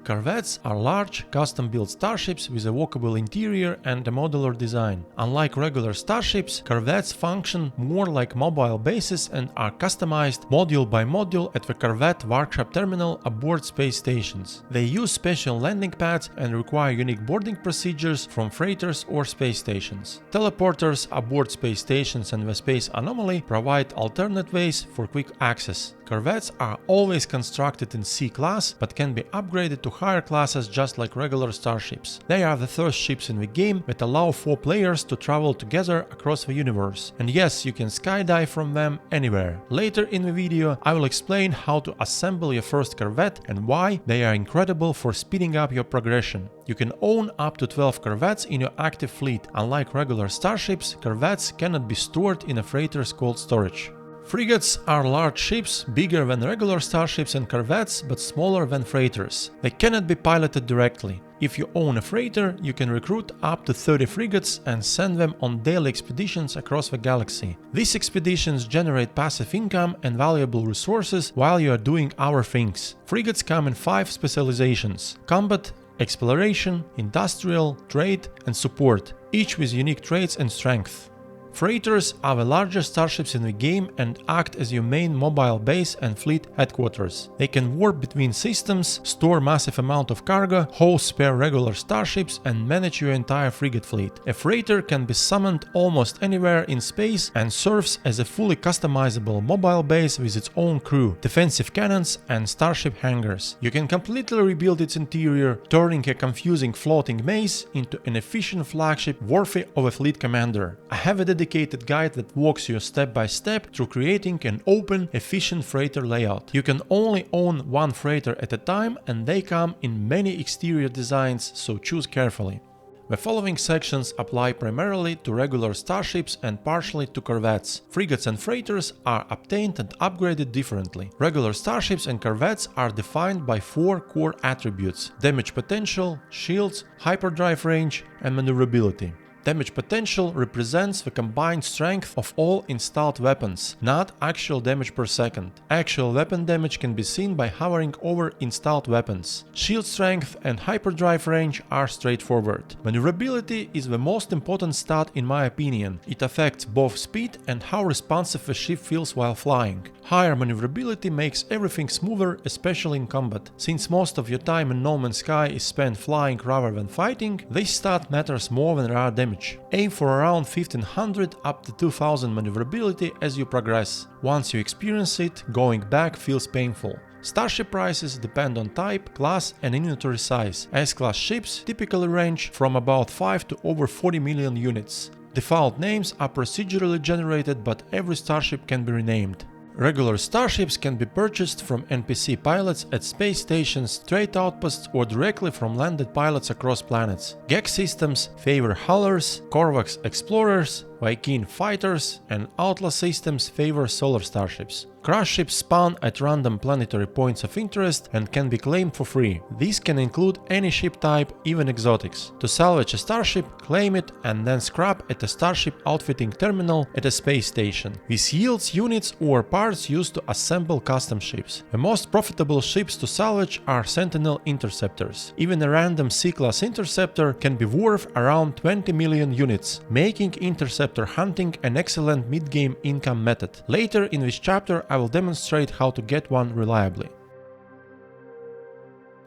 Corvettes are large, custom-built starships with a walkable interior and a modular design. Unlike regular starships, Corvettes function more like mobile bases and are customized module by module at the Corvette workshop terminal aboard space stations. They use special landing pads and require unique boarding procedures from freighters or space stations. Teleporters aboard space stations and the Space Anomaly provide alternate ways for quick access. Corvettes are always constructed in C-class, but can be upgraded to higher classes just like regular starships. They are the first ships in the game that allow 4 players to travel together across the universe. And yes, you can skydive from them anywhere. Later in the video, I will explain how to assemble your first Corvette and why they are incredible for speeding up your progression. You can own up to 12 Corvettes in your active fleet. Unlike regular starships, Corvettes cannot be stored in a freighter's cold storage. Frigates are large ships, bigger than regular starships and corvettes, but smaller than freighters. They cannot be piloted directly. If you own a freighter, you can recruit up to 30 frigates and send them on daily expeditions across the galaxy. These expeditions generate passive income and valuable resources while you are doing our things. Frigates come in 5 specializations: combat, exploration, industrial, trade, and support, each with unique traits and strengths. Freighters are the largest starships in the game and act as your main mobile base and fleet headquarters. They can warp between systems, store massive amount of cargo, host spare regular starships, and manage your entire frigate fleet. A freighter can be summoned almost anywhere in space and serves as a fully customizable mobile base with its own crew, defensive cannons, and starship hangars. You can completely rebuild its interior, turning a confusing floating maze into an efficient flagship worthy of a fleet commander. I have a dedicated dedicated guide that walks you step by step through creating an open, efficient freighter layout. You can only own one freighter at a time, and they come in many exterior designs, so choose carefully. The following sections apply primarily to regular starships and partially to corvettes. Frigates and freighters are obtained and upgraded differently. Regular starships and corvettes are defined by 4 core attributes: damage potential, shields, hyperdrive range, and maneuverability. Damage potential represents the combined strength of all installed weapons, not actual damage per second. Actual weapon damage can be seen by hovering over installed weapons. Shield strength and hyperdrive range are straightforward. Maneuverability is the most important stat in my opinion. It affects both speed and how responsive the ship feels while flying. Higher maneuverability makes everything smoother, especially in combat. Since most of your time in No Man's Sky is spent flying rather than fighting, this stat matters more than raw damage. Aim for around 1500 up to 2000 maneuverability as you progress. Once you experience it, going back feels painful. Starship prices depend on type, class and inventory size. S-class ships typically range from about 5 to over 40 million units. Default names are procedurally generated, but every starship can be renamed. Regular starships can be purchased from NPC pilots at space stations, trade outposts, or directly from landed pilots across planets. GEX systems favor haulers, Korvax explorers, Viking fighters, and Outlaw systems favor solar starships. Crush ships spawn at random planetary points of interest and can be claimed for free. These can include any ship type, even exotics. To salvage a starship, claim it and then scrap at a starship outfitting terminal at a space station. This yields units or parts used to assemble custom ships. The most profitable ships to salvage are Sentinel Interceptors. Even a random C-class Interceptor can be worth around 20 million units, making Interceptor hunting an excellent mid-game income method. Later in this chapter I will demonstrate how to get one reliably.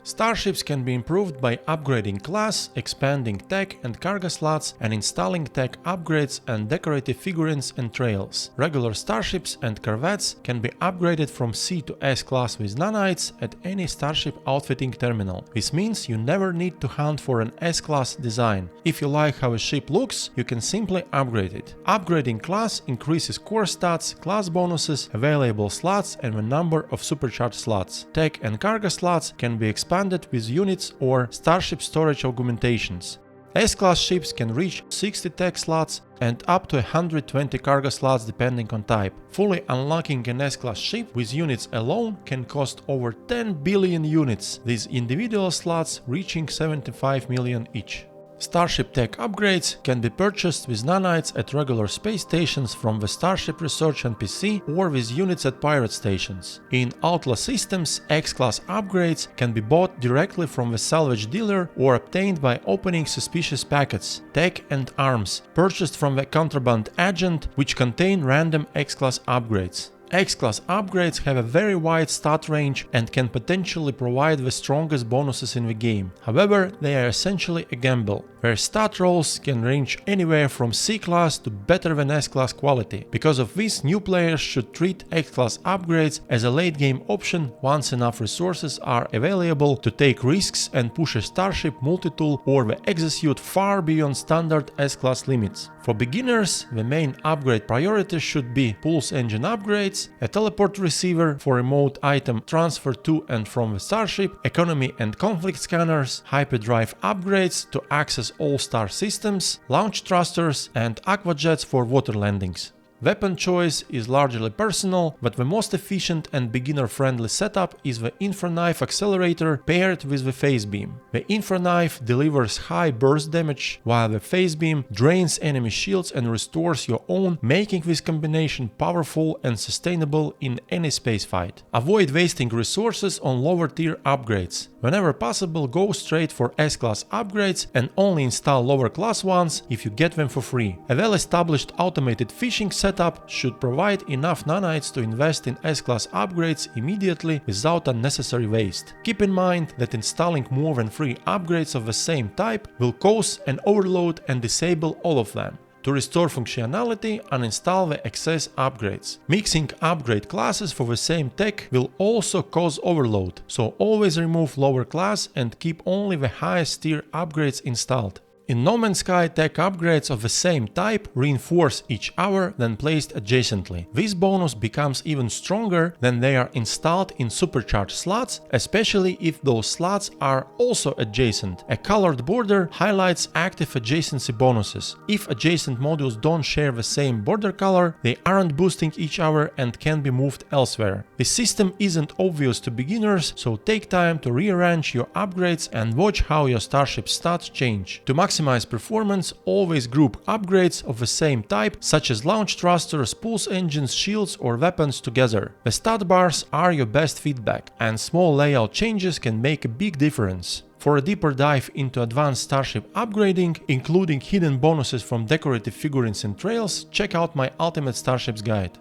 Starships can be improved by upgrading class, expanding tech and cargo slots, and installing tech upgrades and decorative figurines and trails. Regular starships and corvettes can be upgraded from C to S class with nanites at any starship outfitting terminal. This means you never need to hunt for an S class design. If you like how a ship looks, you can simply upgrade it. Upgrading class increases core stats, class bonuses, available slots, and the number of supercharged slots. Tech and cargo slots can be expanded with units or starship storage augmentations. S-class ships can reach 60 tech slots and up to 120 cargo slots depending on type. Fully unlocking an S-class ship with units alone can cost over 10 billion units, these individual slots reaching 75 million each. Starship tech upgrades can be purchased with nanites at regular space stations from the Starship Research NPC or with units at pirate stations. In Outlaw systems, X-class upgrades can be bought directly from the salvage dealer or obtained by opening suspicious packets, tech and arms, purchased from the contraband agent, which contain random X-class upgrades. X-class upgrades have a very wide stat range and can potentially provide the strongest bonuses in the game. However, they are essentially a gamble. Their stat rolls can range anywhere from C-class to better than S-class quality. Because of this, new players should treat X-class upgrades as a late-game option once enough resources are available to take risks and push a starship multi-tool or the Exosuit far beyond standard S-class limits. For beginners, the main upgrade priority should be pulse engine upgrades, a teleport receiver for remote item transfer to and from the starship, economy and conflict scanners, hyperdrive upgrades to access all star systems, launch thrusters, and aquajets for water landings. Weapon choice is largely personal, but the most efficient and beginner-friendly setup is the Infraknife Accelerator paired with the Phase Beam. The Infraknife delivers high burst damage, while the Phase Beam drains enemy shields and restores your own, making this combination powerful and sustainable in any space fight. Avoid wasting resources on lower tier upgrades. Whenever possible, go straight for S-class upgrades and only install lower class ones if you get them for free. A well-established automated fishing setup should provide enough nanites to invest in S-class upgrades immediately without unnecessary waste. Keep in mind that installing more than 3 upgrades of the same type will cause an overload and disable all of them. To restore functionality, uninstall the excess upgrades. Mixing upgrade classes for the same tech will also cause overload, so always remove lower class and keep only the highest tier upgrades installed. In No Man's Sky, tech upgrades of the same type reinforce each other when placed adjacently. This bonus becomes even stronger when they are installed in Supercharged slots, especially if those slots are also adjacent. A colored border highlights active adjacency bonuses. If adjacent modules don't share the same border color, they aren't boosting each other and can be moved elsewhere. The system isn't obvious to beginners, so take time to rearrange your upgrades and watch how your Starship stats change. To maximize performance, always group upgrades of the same type, such as launch thrusters, pulse engines, shields or weapons together. The stat bars are your best feedback, and small layout changes can make a big difference. For a deeper dive into advanced Starship upgrading, including hidden bonuses from decorative figurines and trails, check out my Ultimate Starships guide.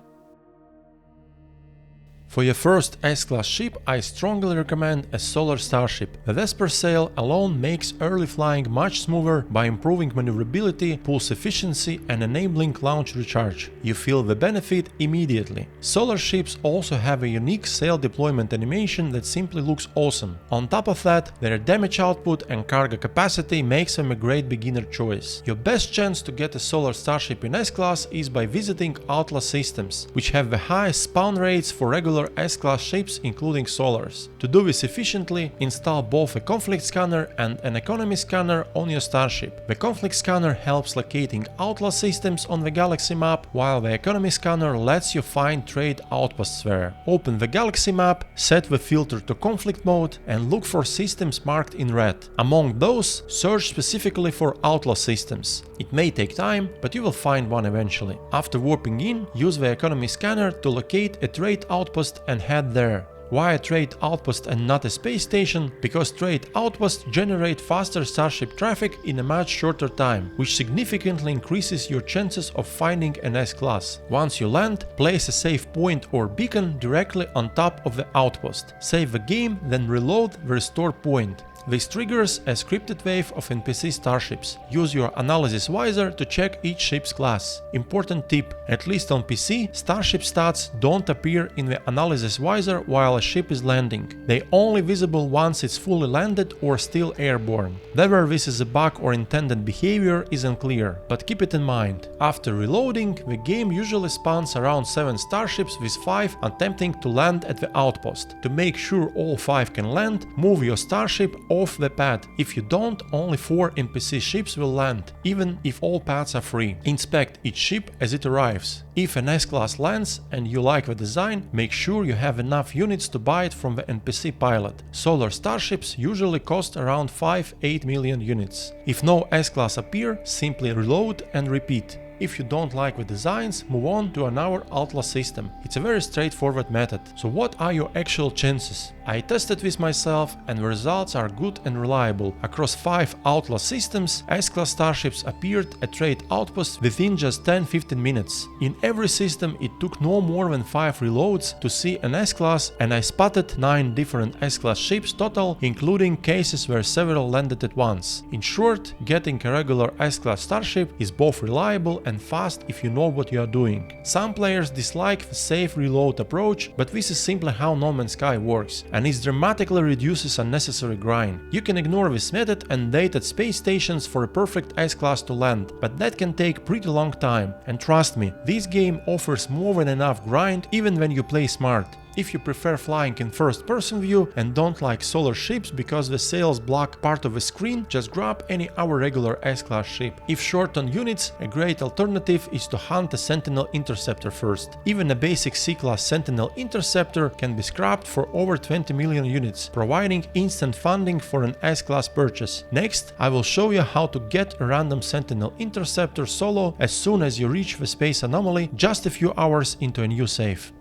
For your first S-Class ship, I strongly recommend a Solar Starship. The Vesper sail alone makes early flying much smoother by improving maneuverability, pulse efficiency and enabling launch recharge. You feel the benefit immediately. Solar ships also have a unique sail deployment animation that simply looks awesome. On top of that, their damage output and cargo capacity makes them a great beginner choice. Your best chance to get a Solar Starship in S-Class is by visiting Outlaw Systems, which have the highest spawn rates for regular S-Class ships including Solars. To do this efficiently, install both a conflict scanner and an economy scanner on your Starship. The conflict scanner helps locating Outlaw Systems on the galaxy map, while the economy scanner lets you find trade outposts there. Open the galaxy map, set the filter to conflict mode and look for systems marked in red. Among those, search specifically for Outlaw Systems. It may take time, but you will find one eventually. After warping in, use the economy scanner to locate a trade outpost and head there. Why a trade outpost and not a space station? Because trade outposts generate faster Starship traffic in a much shorter time, which significantly increases your chances of finding an S-Class. Once you land, place a save point or beacon directly on top of the outpost. Save the game, then reload the restore point. This triggers a scripted wave of NPC starships. Use your analysis visor to check each ship's class. Important tip: at least on PC, starship stats don't appear in the analysis visor while a ship is landing. They only visible once it's fully landed or still airborne. Whether this is a bug or intended behavior is unclear, but keep it in mind. After reloading, the game usually spawns around 7 starships with 5 attempting to land at the outpost. To make sure all 5 can land, move your starship off the pad. If you don't, only 4 NPC ships will land, even if all pads are free. Inspect each ship as it arrives. If an S-Class lands and you like the design, make sure you have enough units to buy it from the NPC pilot. Solar Starships usually cost around 5-8 million units. If no S-Class appear, simply reload and repeat. If you don't like the designs, move on to another Outlaw system. It's a very straightforward method. So what are your actual chances? I tested this myself and the results are good and reliable. Across 5 Outlaw systems, S-Class starships appeared at trade outposts within just 10-15 minutes. In every system it took no more than 5 reloads to see an S-Class, and I spotted 9 different S-Class ships total, including cases where several landed at once. In short, getting a regular S-Class starship is both reliable and fast if you know what you are doing. Some players dislike the safe reload approach, but this is simply how No Man's Sky works, and it dramatically reduces unnecessary grind. You can ignore this method and wait at space stations for a perfect S-Class to land, but that can take pretty long time. And trust me, this game offers more than enough grind even when you play smart. If you prefer flying in first-person view and don't like solar ships because the sails block part of the screen, just grab any other regular S-Class ship. If short on units, a great alternative is to hunt a Sentinel Interceptor first. Even a basic C-Class Sentinel Interceptor can be scrapped for over 20 million units, providing instant funding for an S-Class purchase. Next, I will show you how to get a random Sentinel Interceptor solo as soon as you reach the Space Anomaly just a few hours into a new save.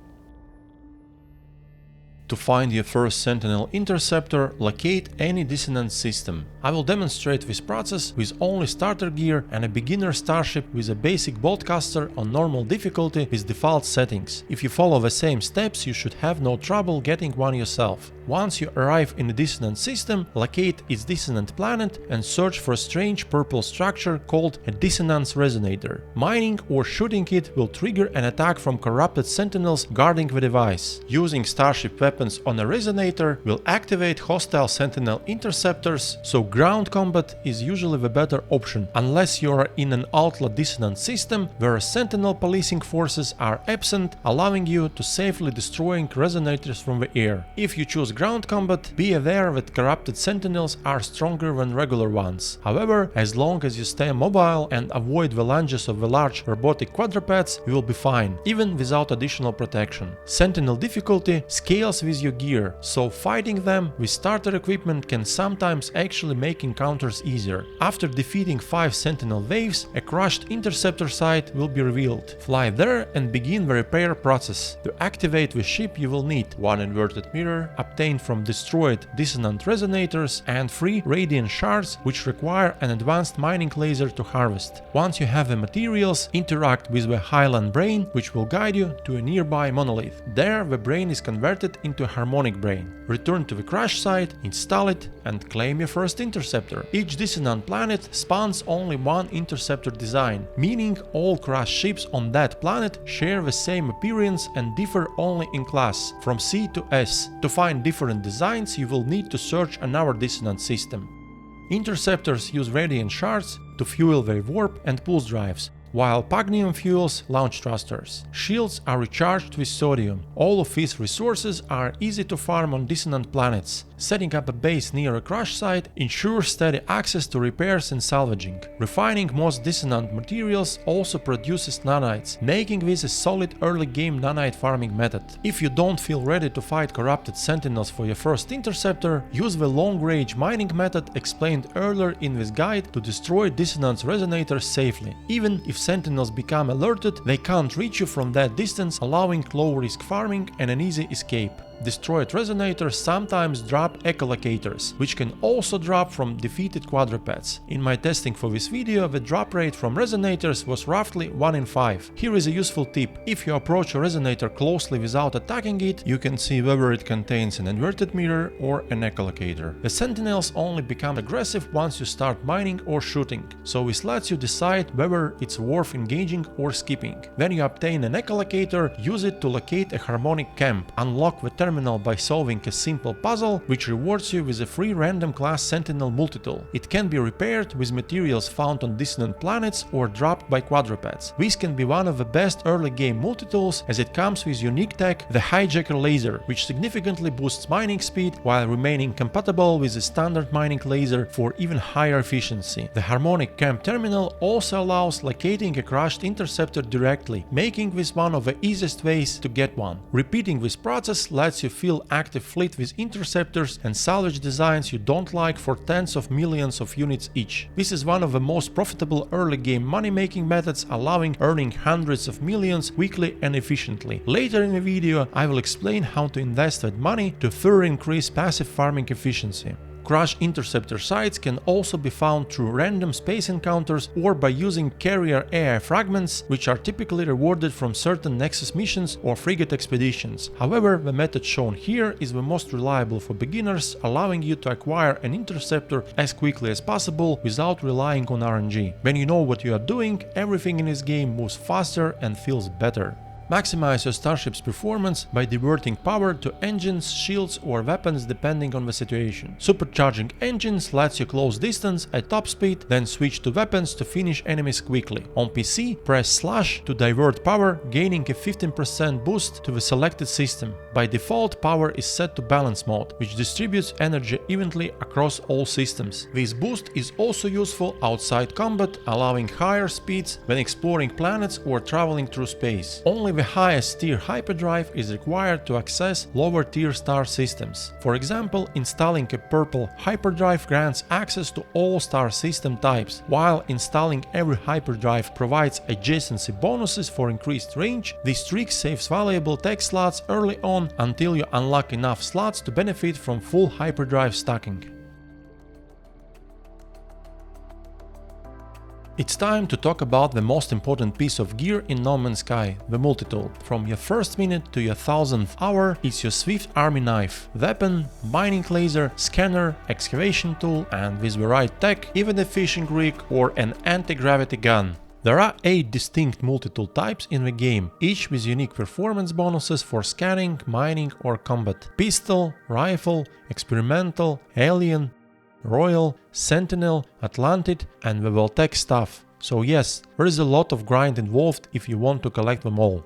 To find your first Sentinel Interceptor, locate any dissonance system. I will demonstrate this process with only starter gear and a beginner starship with a basic boltcaster on normal difficulty with default settings. If you follow the same steps, you should have no trouble getting one yourself. Once you arrive in a dissonant system, locate its dissonant planet and search for a strange purple structure called a dissonance resonator. Mining or shooting it will trigger an attack from corrupted sentinels guarding the device. Using starship weapons on a resonator will activate hostile sentinel interceptors, so ground combat is usually the better option, unless you are in an ultra dissonant system where sentinel policing forces are absent, allowing you to safely destroying resonators from the air. If you choose ground combat, be aware that corrupted sentinels are stronger than regular ones. However, as long as you stay mobile and avoid the lunges of the large robotic quadrupeds, you will be fine, even without additional protection. Sentinel difficulty scales with your gear, so fighting them with starter equipment can sometimes actually make encounters easier. After defeating 5 sentinel waves, a crushed interceptor site will be revealed. Fly there and begin the repair process. To activate the ship you will need one inverted mirror obtained from destroyed dissonant resonators and 3 radiant shards which require an advanced mining laser to harvest. Once you have the materials, interact with the Highland brain which will guide you to a nearby monolith. There the brain is converted into a harmonic brain. Return to the crash site, install it and claim your first interceptor. Each dissonant planet spawns only one interceptor design, meaning all crashed ships on that planet share the same appearance and differ only in class, from C to S. To find different designs you will need to search another dissonant system. Interceptors use radiant shards to fuel their warp and pulse drives, while Pagnium fuels launch thrusters. Shields are recharged with sodium. All of these resources are easy to farm on dissonant planets. Setting up a base near a crash site ensures steady access to repairs and salvaging. Refining most dissonant materials also produces nanites, making this a solid early game nanite farming method. If you don't feel ready to fight corrupted sentinels for your first interceptor, use the long-range mining method explained earlier in this guide to destroy dissonance resonators safely. Even if sentinels become alerted, they can't reach you from that distance, allowing low-risk farming and an easy escape. Destroyed resonators sometimes drop echolocators, which can also drop from defeated quadrupeds. In my testing for this video, the drop rate from resonators was roughly 1 in 5. Here is a useful tip. If you approach a resonator closely without attacking it, you can see whether it contains an inverted mirror or an echolocator. The sentinels only become aggressive once you start mining or shooting, so this lets you decide whether it's worth engaging or skipping. When you obtain an echolocator, use it to locate a harmonic camp, unlock the terminal by solving a simple puzzle, which rewards you with a free random class Sentinel multitool. It can be repaired with materials found on dissonant planets or dropped by quadrupeds. This can be one of the best early game multitools as it comes with unique tech, the Hijacker laser, which significantly boosts mining speed while remaining compatible with the standard mining laser for even higher efficiency. The harmonic camp terminal also allows locating a crashed interceptor directly, making this one of the easiest ways to get one. Repeating this process lets you fill active fleet with interceptors and salvage designs you don't like for tens of millions of units each. This is one of the most profitable early game money making methods, allowing earning hundreds of millions quickly and efficiently. Later in the video I will explain how to invest that money to further increase passive farming efficiency. Crash interceptor sites can also be found through random space encounters or by using carrier AI fragments, which are typically rewarded from certain Nexus missions or Frigate Expeditions. However, the method shown here is the most reliable for beginners, allowing you to acquire an interceptor as quickly as possible without relying on RNG. When you know what you are doing, everything in this game moves faster and feels better. Maximize your starship's performance by diverting power to engines, shields or weapons depending on the situation. Supercharging engines lets you close distance at top speed, then switch to weapons to finish enemies quickly. On PC, press slash to divert power, gaining a 15% boost to the selected system. By default, power is set to balance mode, which distributes energy evenly across all systems. This boost is also useful outside combat, allowing higher speeds when exploring planets or traveling through space. Only the highest tier hyperdrive is required to access lower tier star systems. For example, installing a purple hyperdrive grants access to all star system types, while installing every hyperdrive provides adjacency bonuses for increased range. This trick saves valuable tech slots early on until you unlock enough slots to benefit from full hyperdrive stacking. It's time to talk about the most important piece of gear in No Man's Sky, the multitool. From your first minute to your 1000th hour, it's your swift army knife, weapon, mining laser, scanner, excavation tool, and with the right tech, even a fishing rig or an anti-gravity gun. There are 8 distinct multitool types in the game, each with unique performance bonuses for scanning, mining or combat. Pistol, rifle, experimental, alien, Royal, Sentinel, Atlantic and the Voltec stuff. So yes, there is a lot of grind involved if you want to collect them all.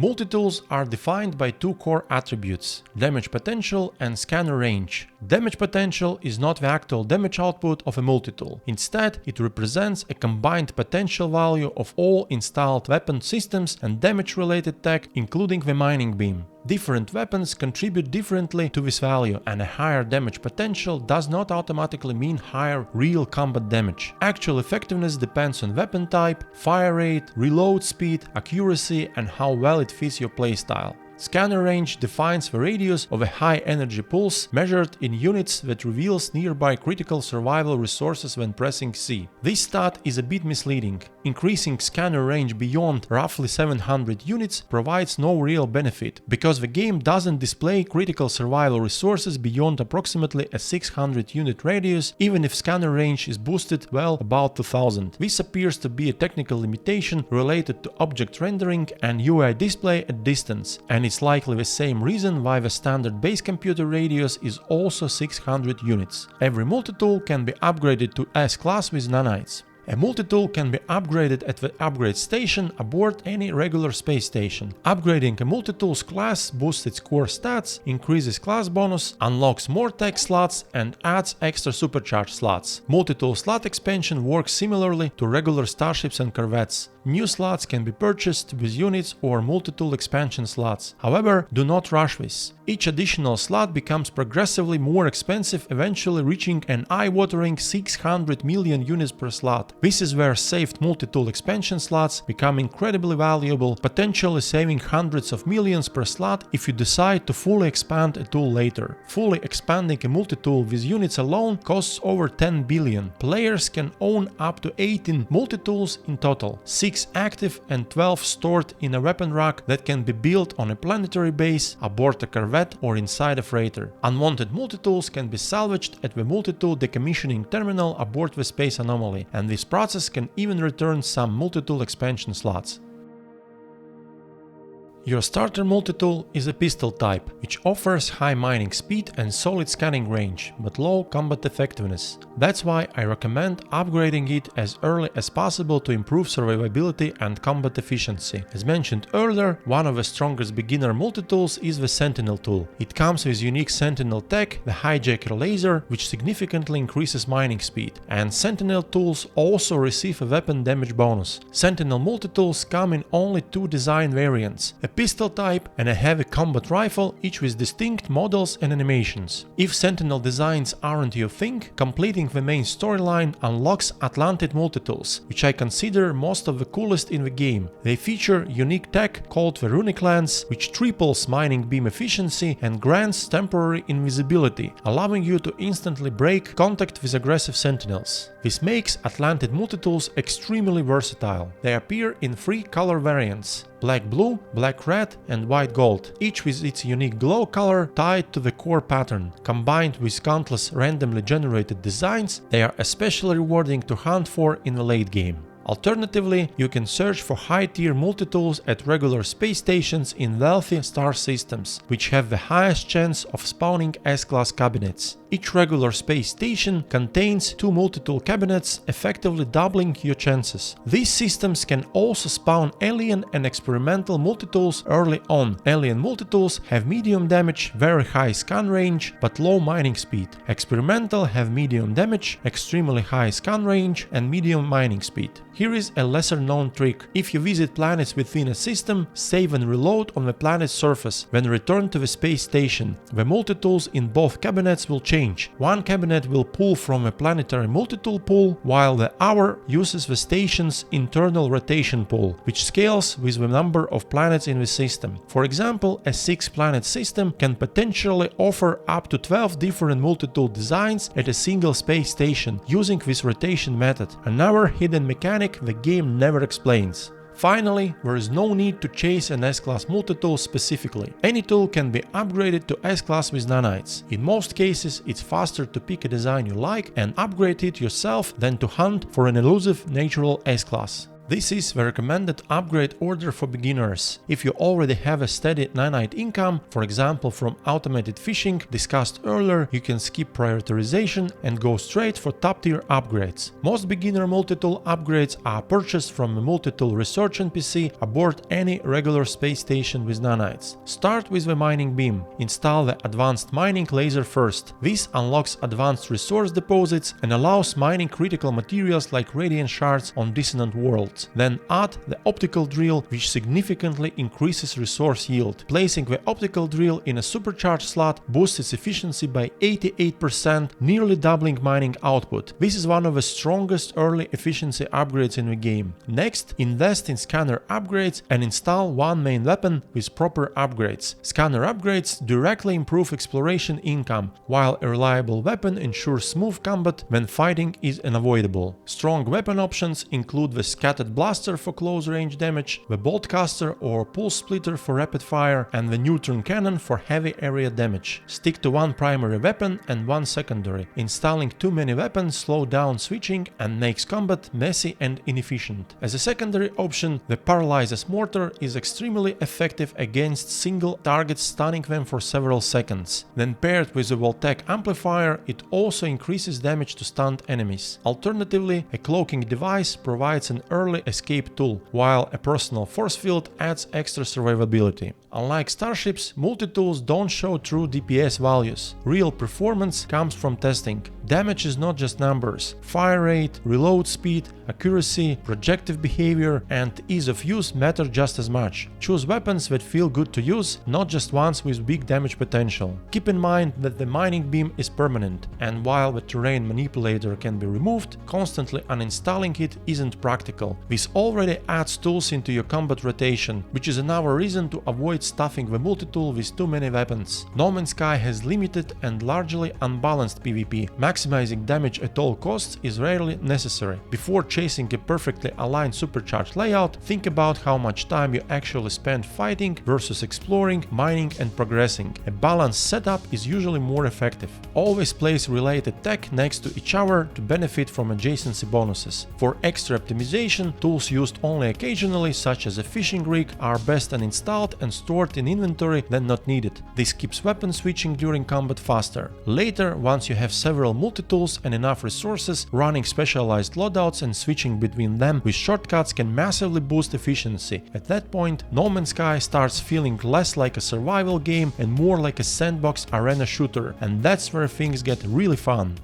Multitools are defined by 2 core attributes, damage potential and scanner range. Damage potential is not the actual damage output of a multitool. Instead, it represents a combined potential value of all installed weapon systems and damage-related tech, including the mining beam. Different weapons contribute differently to this value, and a higher damage potential does not automatically mean higher real combat damage. Actual effectiveness depends on weapon type, fire rate, reload speed, accuracy, and how well it fits your playstyle. Scanner range defines the radius of a high energy pulse measured in units that reveals nearby critical survival resources when pressing C. This stat is a bit misleading. Increasing scanner range beyond roughly 700 units provides no real benefit, because the game doesn't display critical survival resources beyond approximately a 600 unit radius, even if scanner range is boosted well above 2000. This appears to be a technical limitation related to object rendering and UI display at distance, and it's likely the same reason why the standard base computer radius is also 600 units. Every multitool can be upgraded to S-class with nanites. A multitool can be upgraded at the upgrade station aboard any regular space station. Upgrading a multitool's class boosts its core stats, increases class bonus, unlocks more tech slots, and adds extra supercharged slots. Multitool slot expansion works similarly to regular Starships and Corvettes. New slots can be purchased with units or multitool expansion slots. However, do not rush this. Each additional slot becomes progressively more expensive, eventually reaching an eye-watering 600 million units per slot. This is where saved multitool expansion slots become incredibly valuable, potentially saving hundreds of millions per slot if you decide to fully expand a tool later. Fully expanding a multitool with units alone costs over 10 billion. Players can own up to 18 multitools in total, 6 active and 12 stored in a weapon rack that can be built on a planetary base, aboard a Corvette or inside a freighter. Unwanted multitools can be salvaged at the multitool decommissioning terminal aboard the Space Anomaly, and this process can even return some multitool expansion slots. Your starter multitool is a pistol type, which offers high mining speed and solid scanning range, but low combat effectiveness. That's why I recommend upgrading it as early as possible to improve survivability and combat efficiency. As mentioned earlier, one of the strongest beginner multitools is the Sentinel tool. It comes with unique Sentinel tech, the hijacker laser, which significantly increases mining speed, and Sentinel tools also receive a weapon damage bonus. Sentinel multitools come in only 2 design variants, a pistol type and a heavy combat rifle, each with distinct models and animations. If Sentinel designs aren't your thing, completing the main storyline unlocks Atlantic multitools, which I consider most of the coolest in the game. They feature unique tech called the Runic Lens, which triples mining beam efficiency and grants temporary invisibility, allowing you to instantly break contact with aggressive sentinels. This makes Atlantic multitools extremely versatile. They appear in 3 color variants: black-blue, black-red and white-gold, each with its unique glow color tied to the core pattern. Combined with countless randomly generated designs, they are especially rewarding to hunt for in the late game. Alternatively, you can search for high-tier multitools at regular space stations in wealthy star systems, which have the highest chance of spawning S-class cabinets. Each regular space station contains 2 multitool cabinets, effectively doubling your chances. These systems can also spawn alien and experimental multitools early on. Alien multitools have medium damage, very high scan range, but low mining speed. Experimental have medium damage, extremely high scan range, and medium mining speed. Here is a lesser known trick. If you visit planets within a system, save and reload on the planet's surface. When return to the space station, the multitools in both cabinets will change. One cabinet will pull from a planetary multitool pool, while the other uses the station's internal rotation pool, which scales with the number of planets in the system. For example, a 6-planet system can potentially offer up to 12 different multitool designs at a single space station, using this rotation method. Another hidden mechanic tech the game never explains. Finally, there is no need to chase an S-Class multitool specifically. Any tool can be upgraded to S-Class with nanites. In most cases, it's faster to pick a design you like and upgrade it yourself than to hunt for an elusive natural S-Class. This is the recommended upgrade order for beginners. If you already have a steady nanite income, for example from automated fishing discussed earlier, you can skip prioritization and go straight for top tier upgrades. Most beginner multitool upgrades are purchased from a multitool research NPC aboard any regular space station with nanites. Start with the mining beam. Install the advanced mining laser first. This unlocks advanced resource deposits and allows mining critical materials like radiant shards on dissonant worlds. Then add the optical drill, which significantly increases resource yield. Placing the optical drill in a supercharged slot boosts its efficiency by 88%, nearly doubling mining output. This is one of the strongest early efficiency upgrades in the game. Next, invest in scanner upgrades and install one main weapon with proper upgrades. Scanner upgrades directly improve exploration income, while a reliable weapon ensures smooth combat when fighting is unavoidable. Strong weapon options include the scattered blaster for close range damage, the bolt caster or pulse splitter for rapid fire, and the neutron cannon for heavy area damage. Stick to one primary weapon and one secondary. Installing too many weapons slows down switching and makes combat messy and inefficient. As a secondary option, the Paralyzes mortar is extremely effective against single targets, stunning them for several seconds. Then paired with the Voltec amplifier, it also increases damage to stunned enemies. Alternatively, a cloaking device provides an early escape tool, while a personal force field adds extra survivability. Unlike Starships, multitools don't show true DPS values. Real performance comes from testing. Damage is not just numbers. Fire rate, reload speed, accuracy, projective behavior, and ease of use matter just as much. Choose weapons that feel good to use, not just ones with big damage potential. Keep in mind that the mining beam is permanent, and while the terrain manipulator can be removed, constantly uninstalling it isn't practical. This already adds tools into your combat rotation, which is another reason to avoid stuffing the multitool with too many weapons. No Man's Sky has limited and largely unbalanced PvP. Maximizing damage at all costs is rarely necessary. Before chasing a perfectly aligned supercharged layout, think about how much time you actually spend fighting versus exploring, mining and progressing. A balanced setup is usually more effective. Always place related tech next to each other to benefit from adjacency bonuses. For extra optimization, tools used only occasionally, such as a fishing rig, are best uninstalled and stored in inventory than not needed. This keeps weapon switching during combat faster. Later, once you have several multitools and enough resources, running specialized loadouts and switching between them with shortcuts can massively boost efficiency. At that point, No Man's Sky starts feeling less like a survival game and more like a sandbox arena shooter, and that's where things get really fun.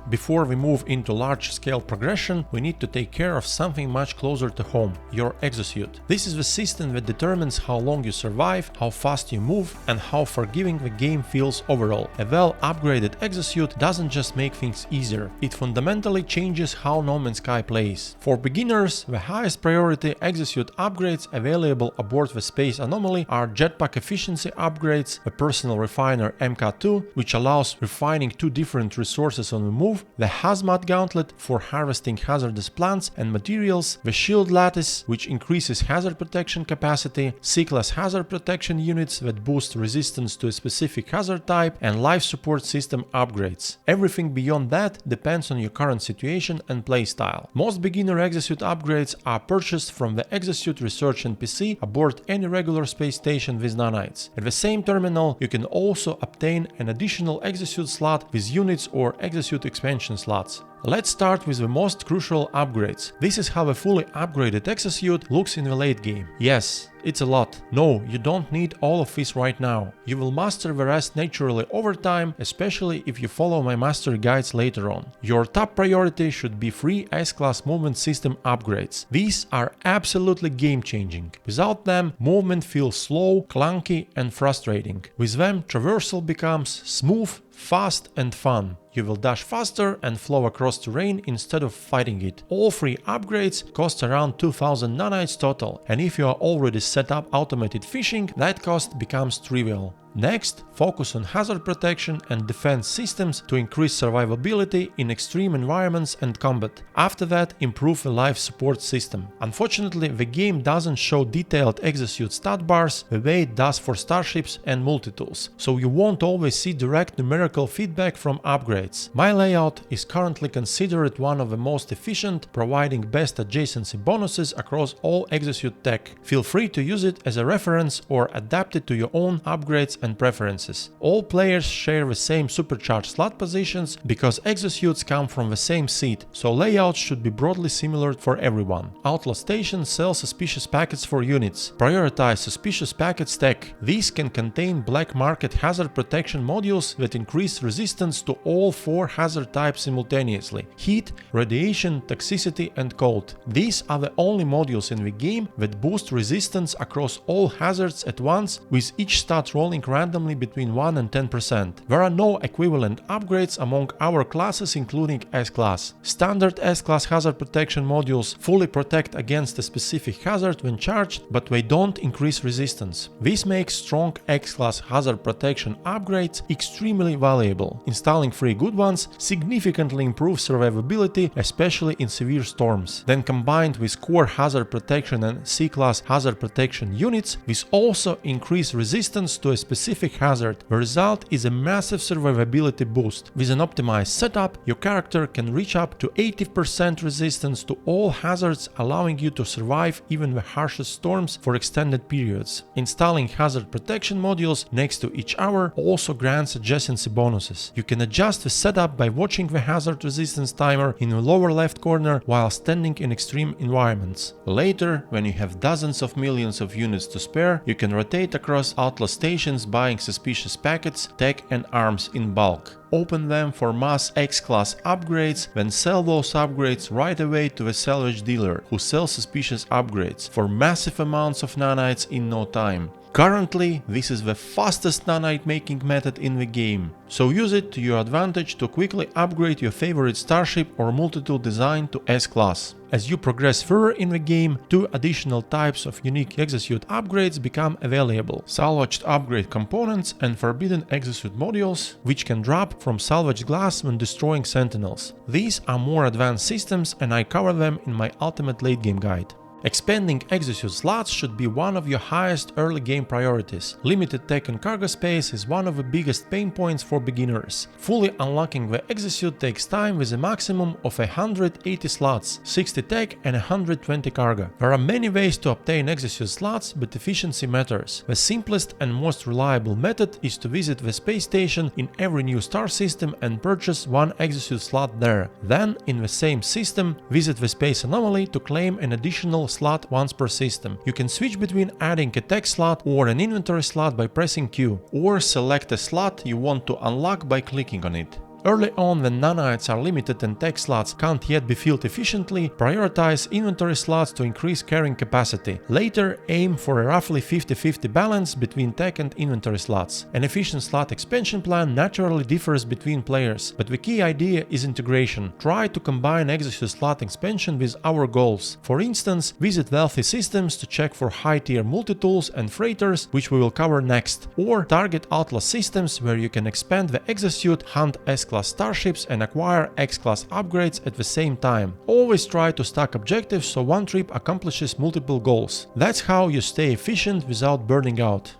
Before we move into large-scale progression, we need to take care of something much closer to home, your exosuit. This is the system that determines how long you survive, how fast you move, and how forgiving the game feels overall. A well-upgraded exosuit doesn't just make things easier, it fundamentally changes how No Man's Sky plays. For beginners, the highest priority exosuit upgrades available aboard the Space Anomaly are jetpack efficiency upgrades, the personal refiner MK2, which allows refining two different resources on the move, the hazmat gauntlet for harvesting hazardous plants and materials, the shield lattice, which increases hazard protection capacity, C-class hazard protection units that boost resistance to a specific hazard type, and life support system upgrades. Everything beyond that depends on your current situation and playstyle. Most beginner exosuit upgrades are purchased from the Exosuit Research NPC aboard any regular space station with nanites. At the same terminal, you can also obtain an additional exosuit slot with units or exosuit expansion slots. Let's start with the most crucial upgrades. This is how a fully upgraded exosuit looks in the late game. Yes, it's a lot. No, you don't need all of this right now. You will master the rest naturally over time, especially if you follow my master guides later on. Your top priority should be free S-Class movement system upgrades. These are absolutely game-changing. Without them, movement feels slow, clunky and frustrating. With them, traversal becomes smooth, fast and fun. You will dash faster and flow across terrain instead of fighting it. All three upgrades cost around 2000 nanites total, and if you are already set up automated fishing, that cost becomes trivial. Next, focus on hazard protection and defense systems to increase survivability in extreme environments and combat. After that, improve the life support system. Unfortunately, the game doesn't show detailed Exosuit stat bars the way it does for Starships and multitools, so you won't always see direct numerical feedback from upgrades. My layout is currently considered one of the most efficient, providing best adjacency bonuses across all Exosuit tech. Feel free to use it as a reference or adapt it to your own upgrades and preferences. All players share the same supercharged slot positions because exosuits come from the same seat, so layouts should be broadly similar for everyone. Outlaw Station sells suspicious packets for units. Prioritize suspicious packets tech. These can contain black market hazard protection modules that increase resistance to all 4 hazard types simultaneously: heat, radiation, toxicity and cold. These are the only modules in the game that boost resistance across all hazards at once, with each stat rolling randomly between 1 and 10%. There are no equivalent upgrades among our classes, including S-Class. Standard S-Class hazard protection modules fully protect against a specific hazard when charged, but they don't increase resistance. This makes strong X-Class hazard protection upgrades extremely valuable. Installing 3 good ones significantly improves survivability, especially in severe storms. Then combined with core hazard protection and C-Class hazard protection units, this also increase resistance to a specific hazard. The result is a massive survivability boost. With an optimized setup, your character can reach up to 80% resistance to all hazards, allowing you to survive even the harshest storms for extended periods. Installing hazard protection modules next to each other also grants adjacency bonuses. You can adjust the setup by watching the hazard resistance timer in the lower left corner while standing in extreme environments. Later, when you have dozens of millions of units to spare, you can rotate across Outlaw stations buying suspicious packets, tech and arms in bulk. Open them for mass X-Class upgrades, then sell those upgrades right away to the salvage dealer, who sells suspicious upgrades for massive amounts of nanites in no time. Currently, this is the fastest nanite making method in the game, so use it to your advantage to quickly upgrade your favorite starship or multitool design to S-Class. As you progress further in the game, 2 additional types of unique exosuit upgrades become available: salvaged upgrade components and forbidden exosuit modules, which can drop from salvaged glass when destroying sentinels. These are more advanced systems and I cover them in my ultimate late game guide. Expanding exosuit slots should be one of your highest early game priorities. Limited tech and cargo space is one of the biggest pain points for beginners. Fully unlocking the exosuit takes time with a maximum of 180 slots, 60 tech and 120 cargo. There are many ways to obtain exosuit slots, but efficiency matters. The simplest and most reliable method is to visit the space station in every new star system and purchase 1 exosuit slot there. Then, in the same system, visit the Space Anomaly to claim an additional slot once per system. You can switch between adding a tech slot or an inventory slot by pressing Q, or select a slot you want to unlock by clicking on it. Early on, when nanites are limited and tech slots can't yet be filled efficiently, prioritize inventory slots to increase carrying capacity. Later, aim for a roughly 50-50 balance between tech and inventory slots. An efficient slot expansion plan naturally differs between players, but the key idea is integration. Try to combine exosuit slot expansion with our goals. For instance, visit wealthy systems to check for high-tier multitools and freighters, which we will cover next, or target outlaw systems where you can expand the exosuit, hunt S-Class starships and acquire X-Class upgrades at the same time. Always try to stack objectives so one trip accomplishes multiple goals. That's how you stay efficient without burning out.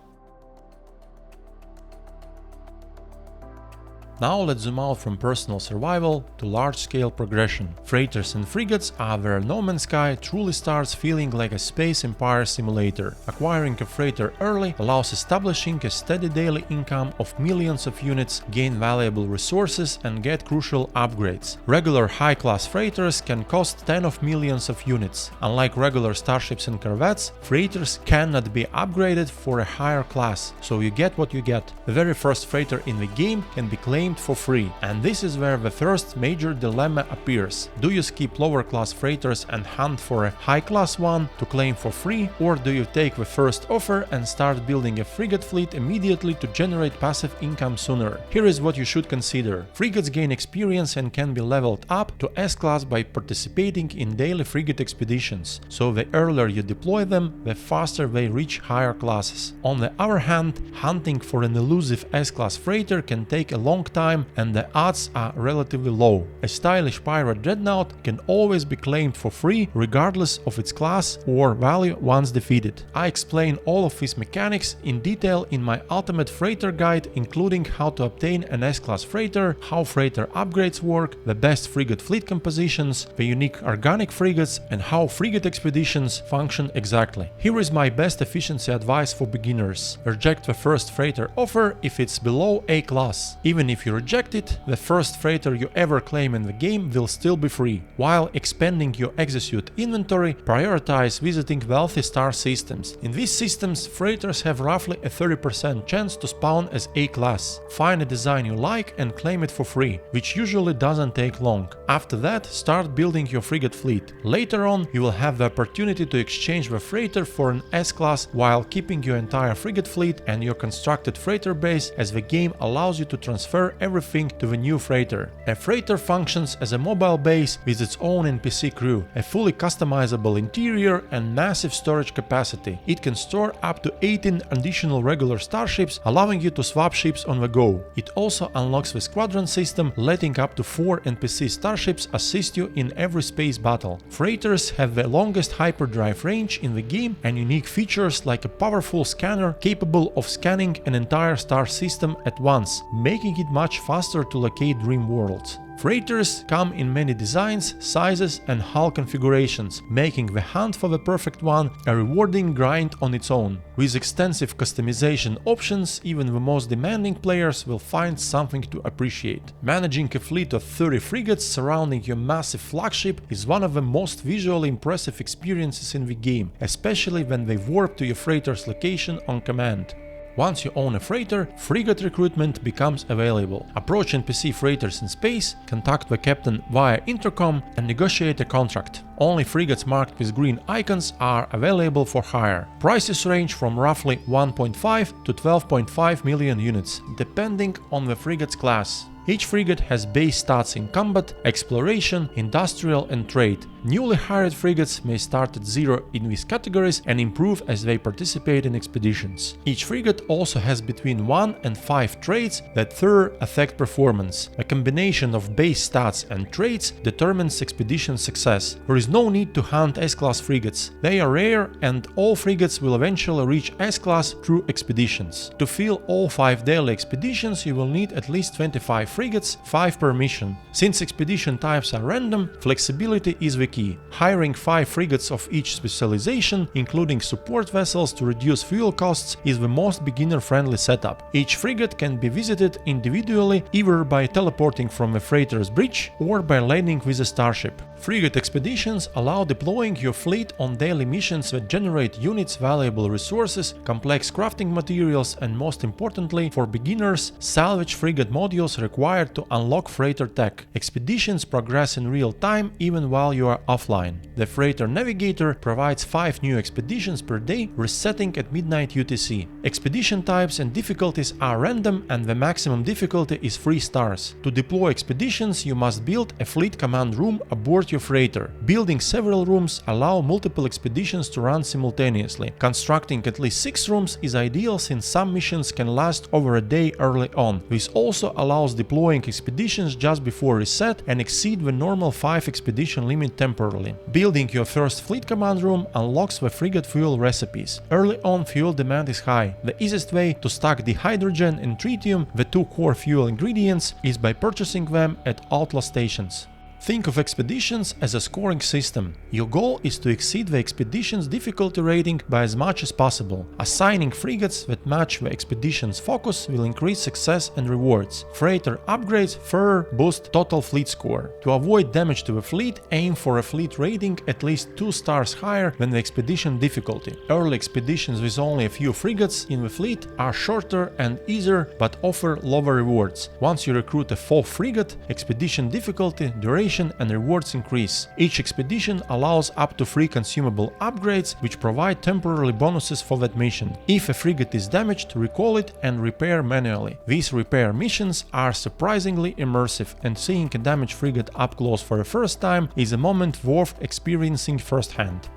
Now let's zoom out from personal survival to large-scale progression. Freighters and frigates are where No Man's Sky truly starts feeling like a space empire simulator. Acquiring a freighter early allows establishing a steady daily income of millions of units, gain valuable resources and get crucial upgrades. Regular high-class freighters can cost tens of millions of units. Unlike regular starships and corvettes, freighters cannot be upgraded for a higher class, so you get what you get. The very first freighter in the game can be claimed claimed for free. And this is where the first major dilemma appears. Do you skip lower class freighters and hunt for a high class one to claim for free, or do you take the first offer and start building a frigate fleet immediately to generate passive income sooner? Here is what you should consider. Frigates gain experience and can be leveled up to S-class by participating in daily frigate expeditions, so the earlier you deploy them, the faster they reach higher classes. On the other hand, hunting for an elusive S-class freighter can take a long time and the odds are relatively low. A stylish pirate dreadnought can always be claimed for free regardless of its class or value once defeated. I explain all of these mechanics in detail in my Ultimate Freighter Guide, including how to obtain an S-class freighter, how freighter upgrades work, the best frigate fleet compositions, the unique organic frigates, and how frigate expeditions function exactly. Here is my best efficiency advice for beginners. Reject the first freighter offer if it's below A class. Even if you reject it, the first freighter you ever claim in the game will still be free. While expanding your Exosuit inventory, prioritize visiting wealthy star systems. In these systems, freighters have roughly a 30% chance to spawn as A class. Find a design you like and claim it for free, which usually doesn't take long. After that, start building your frigate fleet. Later on, you will have the opportunity to exchange the freighter for an S-class while keeping your entire frigate fleet and your constructed freighter base, as the game allows you to transfer everything to the new freighter. A freighter functions as a mobile base with its own NPC crew, a fully customizable interior and massive storage capacity. It can store up to 18 additional regular starships, allowing you to swap ships on the go. It also unlocks the squadron system, letting up to 4 NPC starships assist you in every space battle. Freighters have the longest hyperdrive range in the game and unique features like a powerful scanner capable of scanning an entire star system at once, making it much faster to locate dream worlds. Freighters come in many designs, sizes and hull configurations, making the hunt for the perfect one a rewarding grind on its own. With extensive customization options, even the most demanding players will find something to appreciate. Managing a fleet of 30 frigates surrounding your massive flagship is one of the most visually impressive experiences in the game, especially when they warp to your freighter's location on command. Once you own a freighter, frigate recruitment becomes available. Approach NPC freighters in space, contact the captain via intercom and negotiate a contract. Only frigates marked with green icons are available for hire. Prices range from roughly 1.5 to 12.5 million units, depending on the frigate's class. Each frigate has base stats in combat, exploration, industrial and trade. Newly hired frigates may start at 0 in these categories and improve as they participate in expeditions. Each frigate also has between 1 and 5 traits that further affect performance. A combination of base stats and traits determines expedition success. There is no need to hunt S-class frigates. They are rare and all frigates will eventually reach S-class through expeditions. To fill all 5 daily expeditions, you will need at least 25 frigates, 5 per mission. Since expedition types are random, flexibility is the key. Hiring 5 frigates of each specialization, including support vessels to reduce fuel costs, is the most beginner-friendly setup. Each frigate can be visited individually either by teleporting from a freighter's bridge or by landing with a starship. Frigate expeditions allow deploying your fleet on daily missions that generate units, valuable resources, complex crafting materials and, most importantly, for beginners, salvage frigate modules required to unlock freighter tech. Expeditions progress in real time even while you are offline. The Freighter Navigator provides 5 new expeditions per day, resetting at midnight UTC. Expedition types and difficulties are random and the maximum difficulty is 3 stars. To deploy expeditions, you must build a fleet command room aboard your freighter. Building several rooms allow multiple expeditions to run simultaneously. Constructing at least 6 rooms is ideal since some missions can last over a day early on. This also allows deploying expeditions just before reset and exceed the normal 5 expedition limit temporarily. Building your first fleet command room unlocks the frigate fuel recipes. Early on, fuel demand is high. The easiest way to stack dihydrogen and tritium, the 2 core fuel ingredients, is by purchasing them at outlaw stations. Think of expeditions as a scoring system. Your goal is to exceed the expedition's difficulty rating by as much as possible. Assigning frigates that match the expedition's focus will increase success and rewards. Freighter upgrades further boost total fleet score. To avoid damage to the fleet, aim for a fleet rating at least 2 stars higher than the expedition difficulty. Early expeditions with only a few frigates in the fleet are shorter and easier but offer lower rewards. Once you recruit a 4th frigate, expedition difficulty, duration and rewards increase. Each expedition allows up to 3 consumable upgrades which provide temporary bonuses for that mission. If a frigate is damaged, recall it and repair manually. These repair missions are surprisingly immersive, and seeing a damaged frigate up close for the first time is a moment worth experiencing firsthand.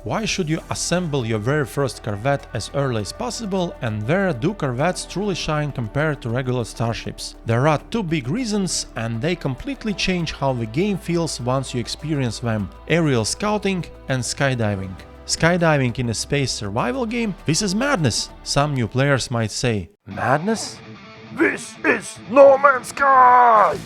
Why should you assemble your very first Corvette as early as possible, and where do Corvettes truly shine compared to regular starships? There are 2 big reasons, and they completely change how the game feels once you experience them: aerial scouting and skydiving. Skydiving in a space survival game? This is madness, some new players might say. Madness? This is No Man's Sky!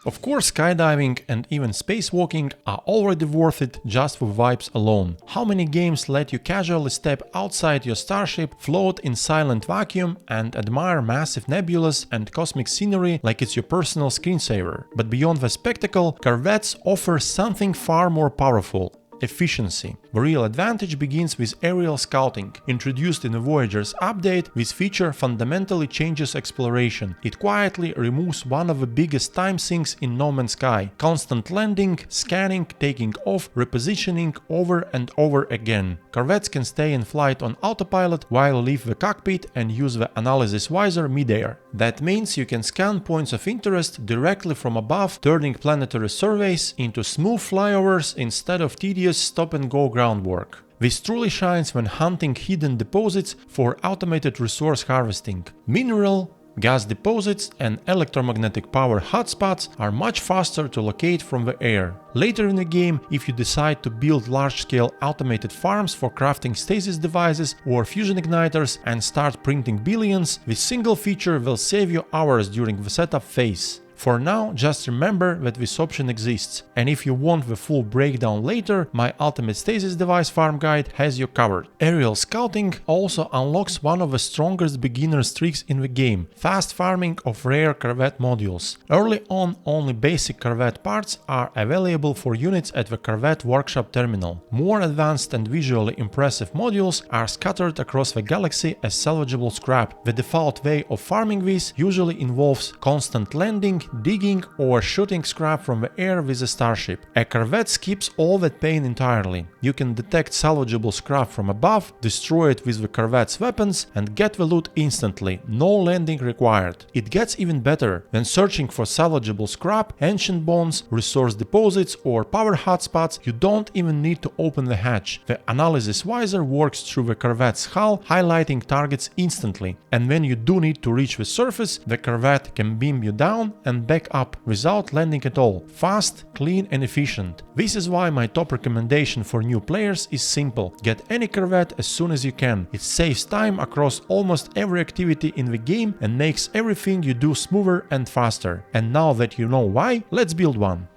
Of course, skydiving and even spacewalking are already worth it just for vibes alone. How many games let you casually step outside your starship, float in silent vacuum, and admire massive nebulas and cosmic scenery like it's your personal screensaver? But beyond the spectacle, Corvettes offer something far more powerful: efficiency. The real advantage begins with aerial scouting. Introduced in the Voyager's update, this feature fundamentally changes exploration. It quietly removes one of the biggest time sinks in No Man's Sky: constant landing, scanning, taking off, repositioning over and over again. Corvettes can stay in flight on autopilot while leave the cockpit and use the analysis visor midair. That means you can scan points of interest directly from above, turning planetary surveys into smooth flyovers instead of tedious stop-and-go groundwork. This truly shines when hunting hidden deposits for automated resource harvesting. Mineral, gas deposits and electromagnetic power hotspots are much faster to locate from the air. Later in the game, if you decide to build large-scale automated farms for crafting stasis devices or fusion igniters and start printing billions, this single feature will save you hours during the setup phase. For now, just remember that this option exists, and if you want the full breakdown later, my Ultimate Stasis Device Farm Guide has you covered. Aerial scouting also unlocks one of the strongest beginner streaks in the game: fast farming of rare Corvette modules. Early on, only basic Corvette parts are available for units at the Corvette Workshop Terminal. More advanced and visually impressive modules are scattered across the galaxy as salvageable scrap. The default way of farming these usually involves constant landing, digging or shooting scrap from the air with a starship. A Corvette skips all that pain entirely. You can detect salvageable scrap from above, destroy it with the Corvette's weapons and get the loot instantly, no landing required. It gets even better. When searching for salvageable scrap, ancient bones, resource deposits or power hotspots, you don't even need to open the hatch. The analysis visor works through the Corvette's hull, highlighting targets instantly. And when you do need to reach the surface, the Corvette can beam you down and back up without landing at all. Fast, clean and efficient. This is why my top recommendation for new players is simple: get any Corvette as soon as you can. It saves time across almost every activity in the game and makes everything you do smoother and faster. And now that you know why, let's build one.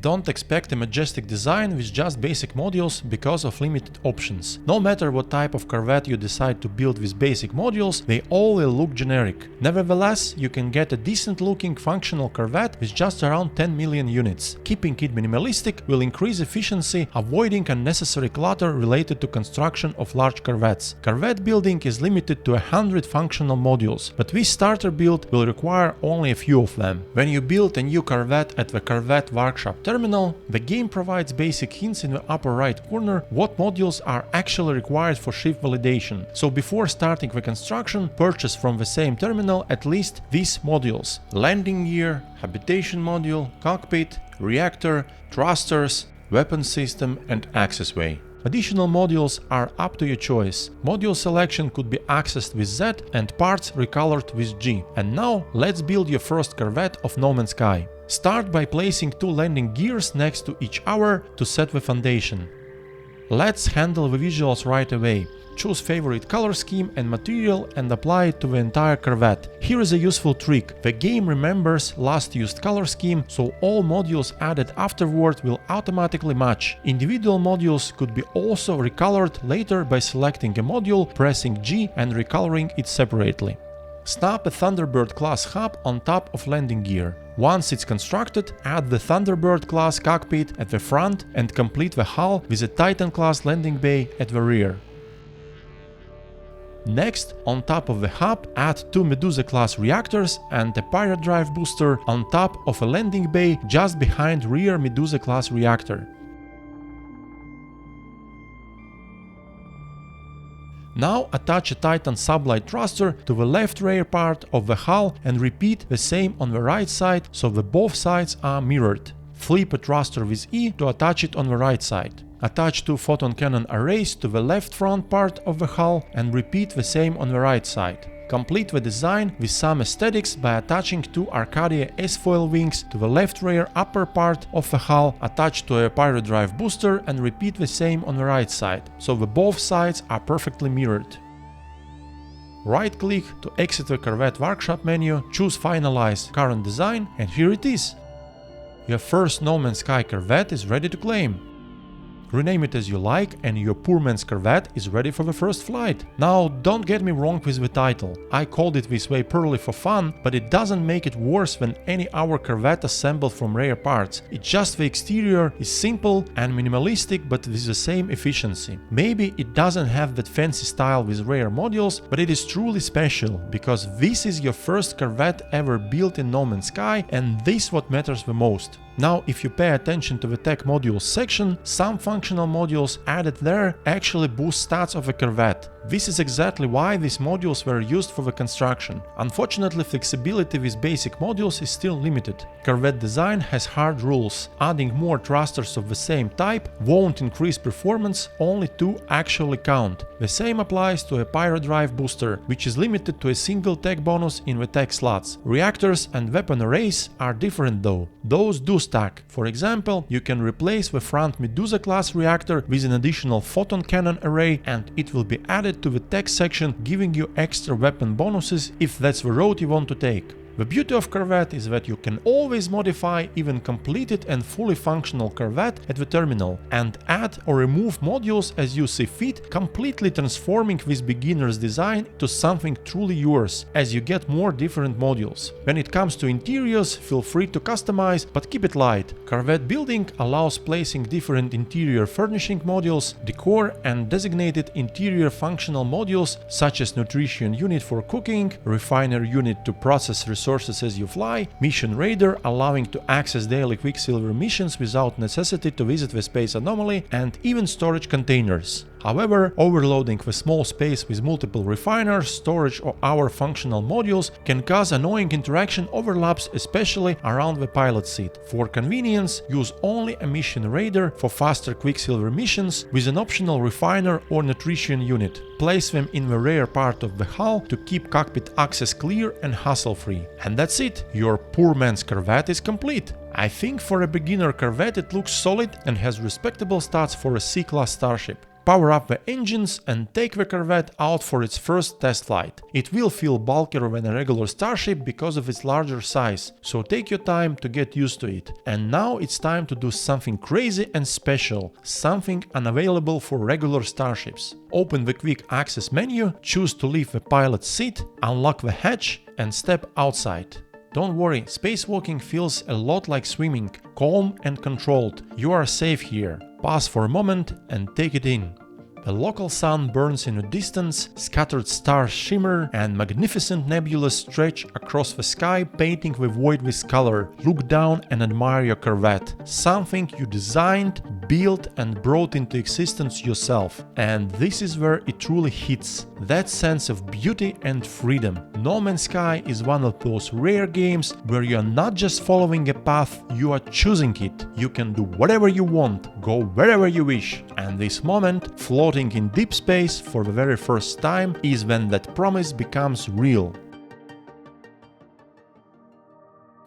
Don't expect a majestic design with just basic modules because of limited options. No matter what type of Corvette you decide to build with basic modules, they all will look generic. Nevertheless, you can get a decent looking functional Corvette with just around 10 million units. Keeping it minimalistic will increase efficiency, avoiding unnecessary clutter related to construction of large Corvettes. Corvette building is limited to 100 functional modules, but this starter build will require only a few of them. When you build a new Corvette at the Corvette Workshop Terminal, the game provides basic hints in the upper right corner what modules are actually required for ship validation. So before starting the construction, purchase from the same terminal at least these modules: landing gear, habitation module, cockpit, reactor, thrusters, weapon system and accessway. Additional modules are up to your choice. Module selection could be accessed with Z and parts recolored with G. And now let's build your first Corvette of No Man's Sky. Start by placing 2 landing gears next to each other to set the foundation. Let's handle the visuals right away. choose favorite color scheme and material and apply it to the entire Corvette. Here is a useful trick. The game remembers last used color scheme, so all modules added afterward will automatically match. Individual modules could be also recolored later by selecting a module, pressing G and recoloring it separately. Snap a Thunderbird class hub on top of landing gear. Once it's constructed, add the Thunderbird class cockpit at the front and complete the hull with a Titan class landing bay at the rear. Next, on top of the hub, add 2 Medusa class reactors and a Pirate Drive booster on top of a landing bay just behind rear Medusa class reactor. Now attach a Titan sublight thruster to the left rear part of the hull and repeat the same on the right side so that both sides are mirrored. Flip a thruster with E to attach it on the right side. Attach 2 photon cannon arrays to the left front part of the hull and repeat the same on the right side. Complete the design with some aesthetics by attaching 2 Arcadia S-foil wings to the left rear upper part of the hull, attached to a Pirate Drive booster, and repeat the same on the right side, so that both sides are perfectly mirrored. Right-click to exit the Corvette workshop menu, choose Finalize Current Design, and here it is. Your first No Man's Sky Corvette is ready to claim. Rename it as you like and your poor man's Corvette is ready for the first flight. Now, don't get me wrong with the title. I called it this way purely for fun, but it doesn't make it worse than any other Corvette assembled from rare parts. It's just the exterior is simple and minimalistic but with the same efficiency. Maybe it doesn't have that fancy style with rare modules, but it is truly special, because this is your first Corvette ever built in No Man's Sky, and this is what matters the most. Now, if you pay attention to the tech modules section, some functional modules added there actually boost stats of a Corvette. This is exactly why these modules were used for the construction. Unfortunately, flexibility with basic modules is still limited. Corvette design has hard rules. Adding more thrusters of the same type won't increase performance, only 2 actually count. The same applies to a Pirate Drive booster, which is limited to a single tech bonus in the tech slots. Reactors and weapon arrays are different though. Those do stack. For example, you can replace the front Medusa class reactor with an additional photon cannon array, and it will be added to the tech section, giving you extra weapon bonuses if that's the road you want to take. The beauty of Corvette is that you can always modify even completed and fully functional Corvette at the terminal and add or remove modules as you see fit, completely transforming this beginner's design to something truly yours as you get more different modules. When it comes to interiors, feel free to customize, but keep it light. Corvette building allows placing different interior furnishing modules, decor, and designated interior functional modules such as nutrition unit for cooking, refiner unit to process resources as you fly, mission radar allowing to access daily Quicksilver missions without necessity to visit the Space Anomaly, and even storage containers. However, overloading the small space with multiple refiners, storage, or our functional modules can cause annoying interaction overlaps, especially around the pilot seat. For convenience, use only a mission radar for faster Quicksilver missions with an optional refiner or nutrition unit. Place them in the rear part of the hull to keep cockpit access clear and hassle-free. And that's it, your poor man's Corvette is complete. I think for a beginner Corvette it looks solid and has respectable stats for a C-class Starship. Power up the engines and take the Corvette out for its first test flight. It will feel bulkier than a regular Starship because of its larger size, so take your time to get used to it. And now it's time to do something crazy and special, something unavailable for regular Starships. Open the quick access menu, choose to leave the pilot's seat, unlock the hatch and step outside. Don't worry, spacewalking feels a lot like swimming, calm and controlled. You are safe here. Pause for a moment and take it in. The local sun burns in the distance, scattered stars shimmer, and magnificent nebulas stretch across the sky, painting the void with color. Look down and admire your Corvette. Something you designed, built, and brought into existence yourself. And this is where it truly hits. That sense of beauty and freedom. No Man's Sky is one of those rare games where you are not just following a path, you are choosing it. You can do whatever you want, go wherever you wish. And this moment, floating in deep space for the very first time, is when that promise becomes real.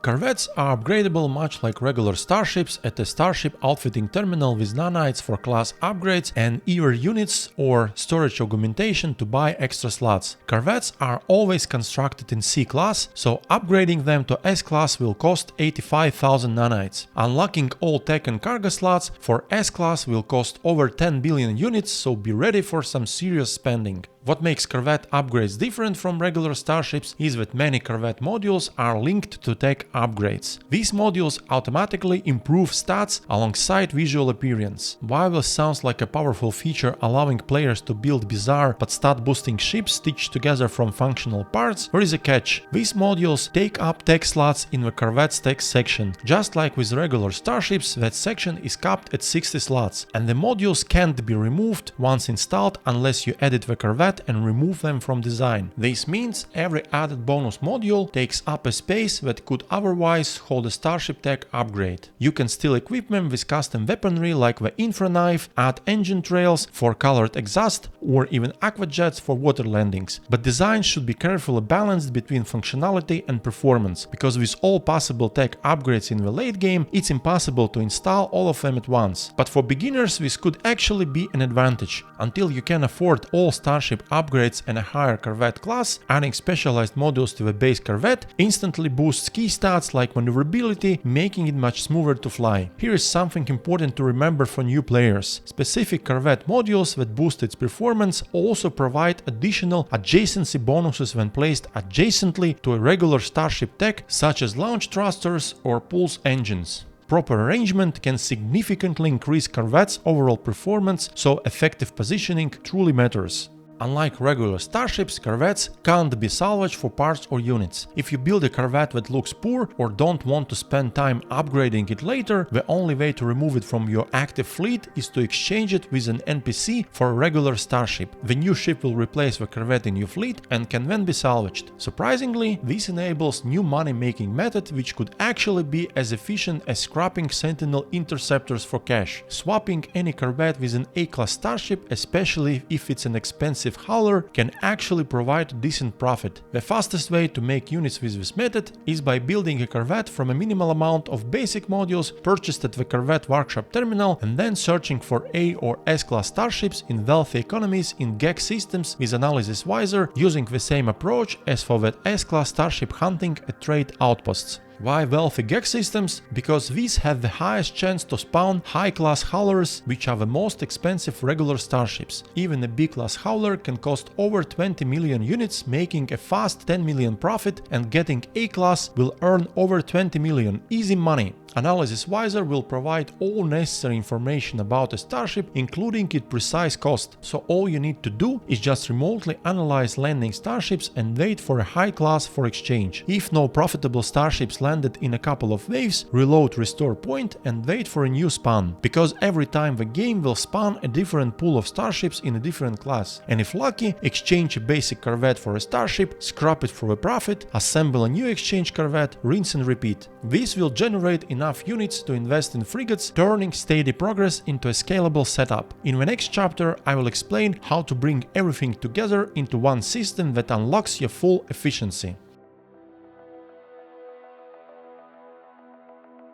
Corvettes are upgradable much like regular starships at a Starship outfitting terminal with nanites for class upgrades and either units or storage augmentation to buy extra slots. Corvettes are always constructed in C class, so upgrading them to S class will cost 85,000 nanites. Unlocking all tech and cargo slots for S class will cost over 10 billion units, so be ready for some serious spending. What makes Corvette upgrades different from regular starships is that many Corvette modules are linked to tech upgrades. These modules automatically improve stats alongside visual appearance. While this sounds like a powerful feature allowing players to build bizarre but stat-boosting ships stitched together from functional parts, there is a catch. These modules take up tech slots in the Corvette's tech section. Just like with regular starships, that section is capped at 60 slots, and the modules can't be removed once installed unless you edit the Corvette and remove them from design. This means every added bonus module takes up a space that could otherwise hold a Starship tech upgrade. You can still equip them with custom weaponry like the infra knife, add engine trails for colored exhaust, or even aqua jets for water landings. But design should be carefully balanced between functionality and performance, because with all possible tech upgrades in the late game, it's impossible to install all of them at once. But for beginners, this could actually be an advantage. Until you can afford all Starship upgrades and a higher Corvette class, adding specialized modules to the base Corvette instantly boosts key stats like maneuverability, making it much smoother to fly. Here is something important to remember for new players. Specific Corvette modules that boost its performance also provide additional adjacency bonuses when placed adjacently to a regular Starship tech, such as launch thrusters or pulse engines. Proper arrangement can significantly increase Corvette's overall performance, so effective positioning truly matters. Unlike regular starships, Corvettes can't be salvaged for parts or units. If you build a Corvette that looks poor or don't want to spend time upgrading it later, the only way to remove it from your active fleet is to exchange it with an NPC for a regular starship. The new ship will replace the Corvette in your fleet and can then be salvaged. Surprisingly, this enables new money-making method which could actually be as efficient as scrapping Sentinel interceptors for cash. Swapping any Corvette with an A-class starship, especially if it's an expensive hauler, can actually provide a decent profit. The fastest way to make units with this method is by building a Corvette from a minimal amount of basic modules purchased at the Corvette workshop terminal and then searching for A or S-class starships in wealthy economies in GEX systems with analysis Visor, using the same approach as for that S-class starship hunting at trade outposts. Why wealthy GEX systems? Because these have the highest chance to spawn high-class haulers, which are the most expensive regular starships. Even a B-class hauler can cost over 20 million units, making a fast 10 million profit, and getting A-class will earn over 20 million, easy money. Analysis Visor will provide all necessary information about a starship, including its precise cost, so all you need to do is just remotely analyze landing starships and wait for a high class for exchange. If no profitable starships landed in a couple of waves, reload restore point and wait for a new spawn, because every time the game will spawn a different pool of starships in a different class, and if lucky, exchange a basic Corvette for a starship, scrap it for a profit, assemble a new exchange Corvette, rinse and repeat. This will generate enough units to invest in frigates, turning steady progress into a scalable setup. In the next chapter, I will explain how to bring everything together into one system that unlocks your full efficiency.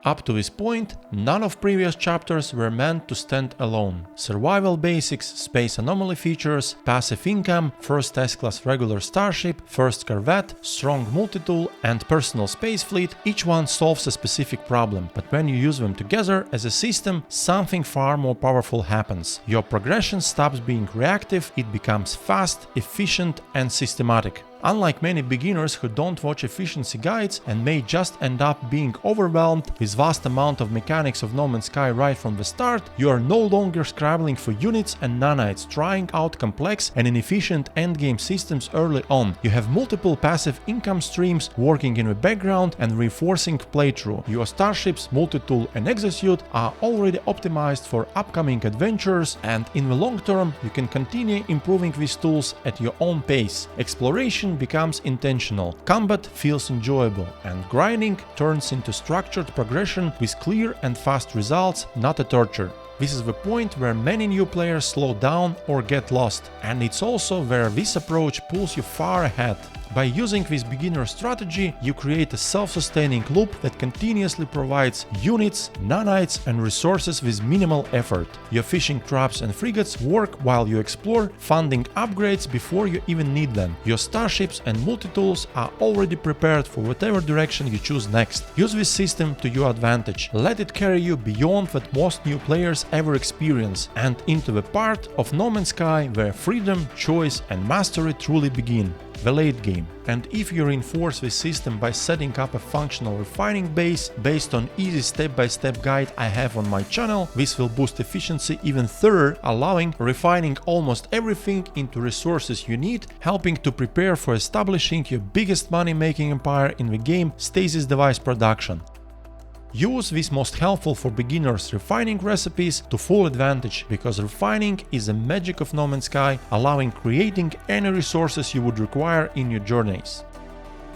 Up to this point, none of previous chapters were meant to stand alone. Survival basics, Space Anomaly features, passive income, first S-class regular starship, first Corvette, strong multitool, and personal space fleet, each one solves a specific problem, but when you use them together as a system, something far more powerful happens. Your progression stops being reactive, it becomes fast, efficient, and systematic. Unlike many beginners who don't watch efficiency guides and may just end up being overwhelmed with vast amount of mechanics of No Man's Sky right from the start, you are no longer scrabbling for units and nanites, trying out complex and inefficient endgame systems early on. You have multiple passive income streams working in the background and reinforcing playthrough. Your starships, multitool and exosuit are already optimized for upcoming adventures, and in the long term you can continue improving these tools at your own pace. Exploration becomes intentional, combat feels enjoyable, and grinding turns into structured progression with clear and fast results, not a torture. This is the point where many new players slow down or get lost, and it's also where this approach pulls you far ahead. By using this beginner strategy, you create a self-sustaining loop that continuously provides units, nanites and resources with minimal effort. Your fishing traps and frigates work while you explore, funding upgrades before you even need them. Your starships and multi-tools are already prepared for whatever direction you choose next. Use this system to your advantage. Let it carry you beyond what most new players ever experience and into the part of No Man's Sky where freedom, choice and mastery truly begin. The late game. And if you reinforce this system by setting up a functional refining base based on easy step-by-step guide I have on my channel, this will boost efficiency even further, allowing refining almost everything into resources you need, helping to prepare for establishing your biggest money-making empire in the game, Stasis Device Production. Use this most helpful for beginners refining recipes to full advantage, because refining is the magic of No Man's Sky, allowing creating any resources you would require in your journeys.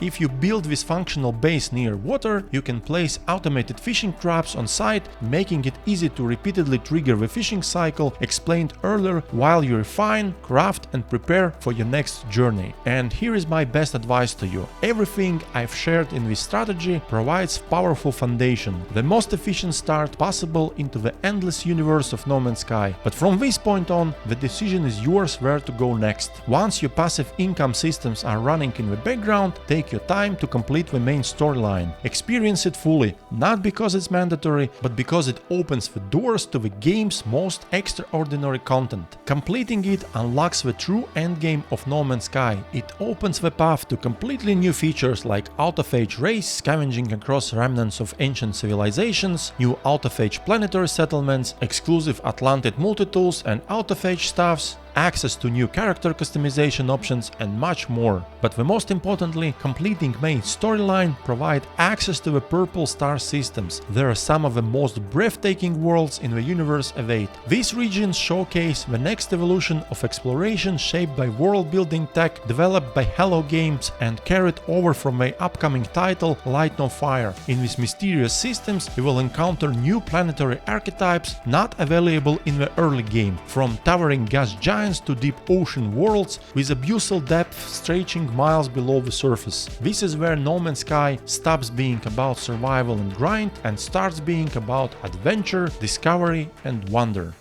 If you build this functional base near water, you can place automated fishing traps on site, making it easy to repeatedly trigger the fishing cycle explained earlier while you refine, craft and prepare for your next journey. And here is my best advice to you. Everything I've shared in this strategy provides powerful foundation, the most efficient start possible into the endless universe of No Man's Sky. But from this point on, the decision is yours where to go next. Once your passive income systems are running in the background, take your time to complete the main storyline. Experience it fully, not because it's mandatory, but because it opens the doors to the game's most extraordinary content. Completing it unlocks the true endgame of No Man's Sky. It opens the path to completely new features like out-of-age race, scavenging across remnants of ancient civilizations, new out-of-age planetary settlements, exclusive Atlantic multi-tools and out-of-age staffs, access to new character customization options and much more. But the most importantly, completing main storyline provide access to the purple star systems. There are some of the most breathtaking worlds in the universe await. These regions showcase the next evolution of exploration shaped by world-building tech developed by Hello Games and carried over from my upcoming title Light No Fire. In these mysterious systems you will encounter new planetary archetypes not available in the early game, from towering gas giants to deep ocean worlds with abyssal depth stretching miles below the surface. This is where No Man's Sky stops being about survival and grind and starts being about adventure, discovery and wonder.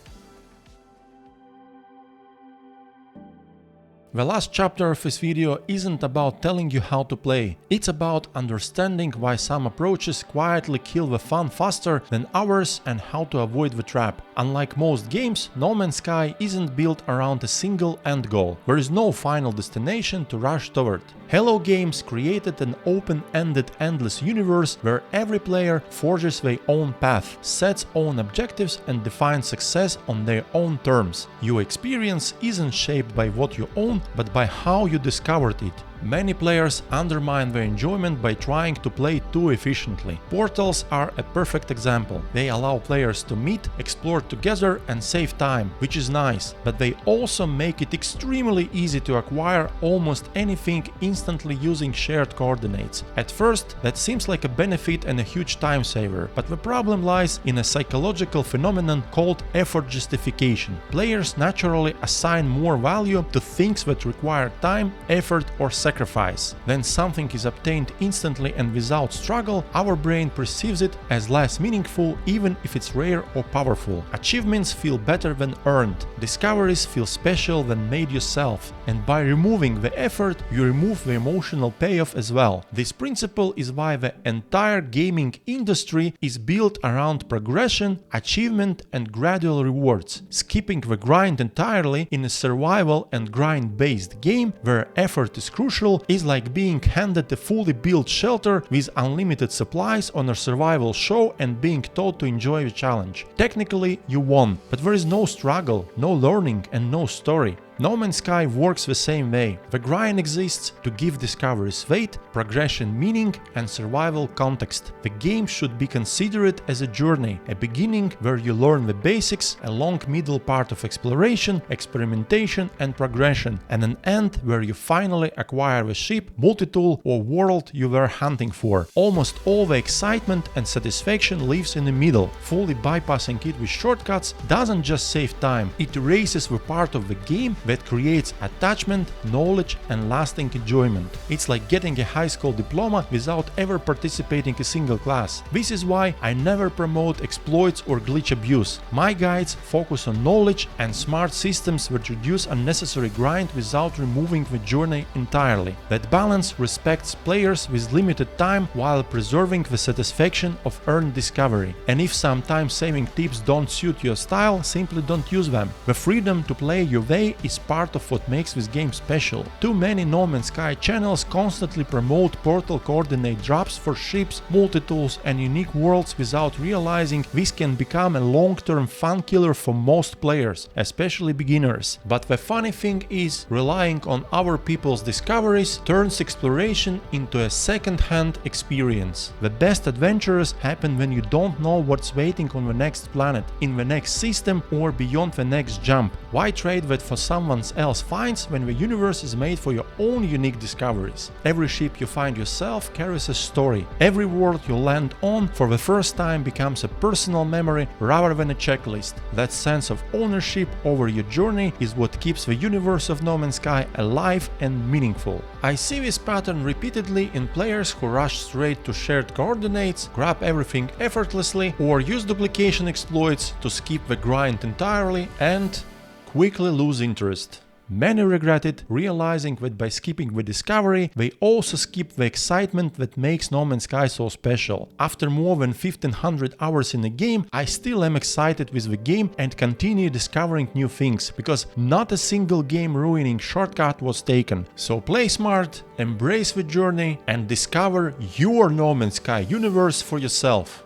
The last chapter of this video isn't about telling you how to play, it's about understanding why some approaches quietly kill the fun faster than others and how to avoid the trap. Unlike most games, No Man's Sky isn't built around a single end goal. There is no final destination to rush toward. Hello Games created an open-ended endless universe where every player forges their own path, sets own objectives and defines success on their own terms. Your experience isn't shaped by what you own, but by how you discovered it. Many players undermine their enjoyment by trying to play too efficiently. Portals are a perfect example. They allow players to meet, explore together and save time, which is nice, but they also make it extremely easy to acquire almost anything instantly using shared coordinates. At first, that seems like a benefit and a huge time saver, but the problem lies in a psychological phenomenon called effort justification. Players naturally assign more value to things that require time, effort or sacrifice. Then something is obtained instantly and without struggle, our brain perceives it as less meaningful even if it's rare or powerful. Achievements feel better when earned, discoveries feel special when made yourself, and by removing the effort, you remove the emotional payoff as well. This principle is why the entire gaming industry is built around progression, achievement and gradual rewards. Skipping the grind entirely in a survival and grind-based game where effort is crucial is like being handed a fully built shelter with unlimited supplies on a survival show and being told to enjoy the challenge. Technically, you won, but there is no struggle, no learning and no story. No Man's Sky works the same way. The grind exists to give discoveries weight, progression meaning and survival context. The game should be considered as a journey, a beginning where you learn the basics, a long middle part of exploration, experimentation and progression, and an end where you finally acquire the ship, multi-tool or world you were hunting for. Almost all the excitement and satisfaction lives in the middle. Fully bypassing it with shortcuts doesn't just save time, it erases the part of the game that creates attachment, knowledge and lasting enjoyment. It's like getting a high school diploma without ever participating in a single class. This is why I never promote exploits or glitch abuse. My guides focus on knowledge and smart systems that reduce unnecessary grind without removing the journey entirely. That balance respects players with limited time while preserving the satisfaction of earned discovery. And if some time-saving tips don't suit your style, simply don't use them. The freedom to play your way is part of what makes this game special. Too many No Man's Sky channels constantly promote portal coordinate drops for ships, multi-tools and unique worlds without realizing this can become a long-term fun killer for most players, especially beginners. But the funny thing is, relying on other people's discoveries turns exploration into a second-hand experience. The best adventures happen when you don't know what's waiting on the next planet, in the next system or beyond the next jump. Why trade that for someone else's finds when the universe is made for your own unique discoveries? Every ship you find yourself carries a story. Every world you land on for the first time becomes a personal memory rather than a checklist. That sense of ownership over your journey is what keeps the universe of No Man's Sky alive and meaningful. I see this pattern repeatedly in players who rush straight to shared coordinates, grab everything effortlessly, or use duplication exploits to skip the grind entirely and quickly lose interest. Many regret it, realizing that by skipping the discovery, they also skip the excitement that makes No Man's Sky so special. After more than 1500 hours in the game, I still am excited with the game and continue discovering new things, because not a single game-ruining shortcut was taken. So play smart, embrace the journey, and discover your No Man's Sky universe for yourself.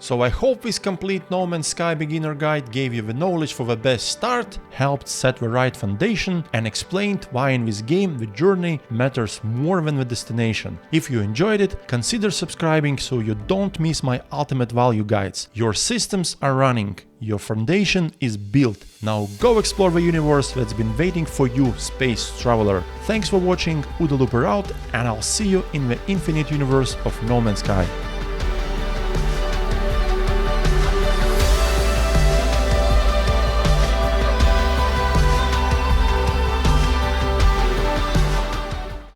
So I hope this complete No Man's Sky beginner guide gave you the knowledge for the best start, helped set the right foundation, and explained why in this game the journey matters more than the destination. If you enjoyed it, consider subscribing so you don't miss my ultimate value guides. Your systems are running, your foundation is built. Now go explore the universe that's been waiting for you, space traveler. Thanks for watching, Udalooper out, and I'll see you in the infinite universe of No Man's Sky.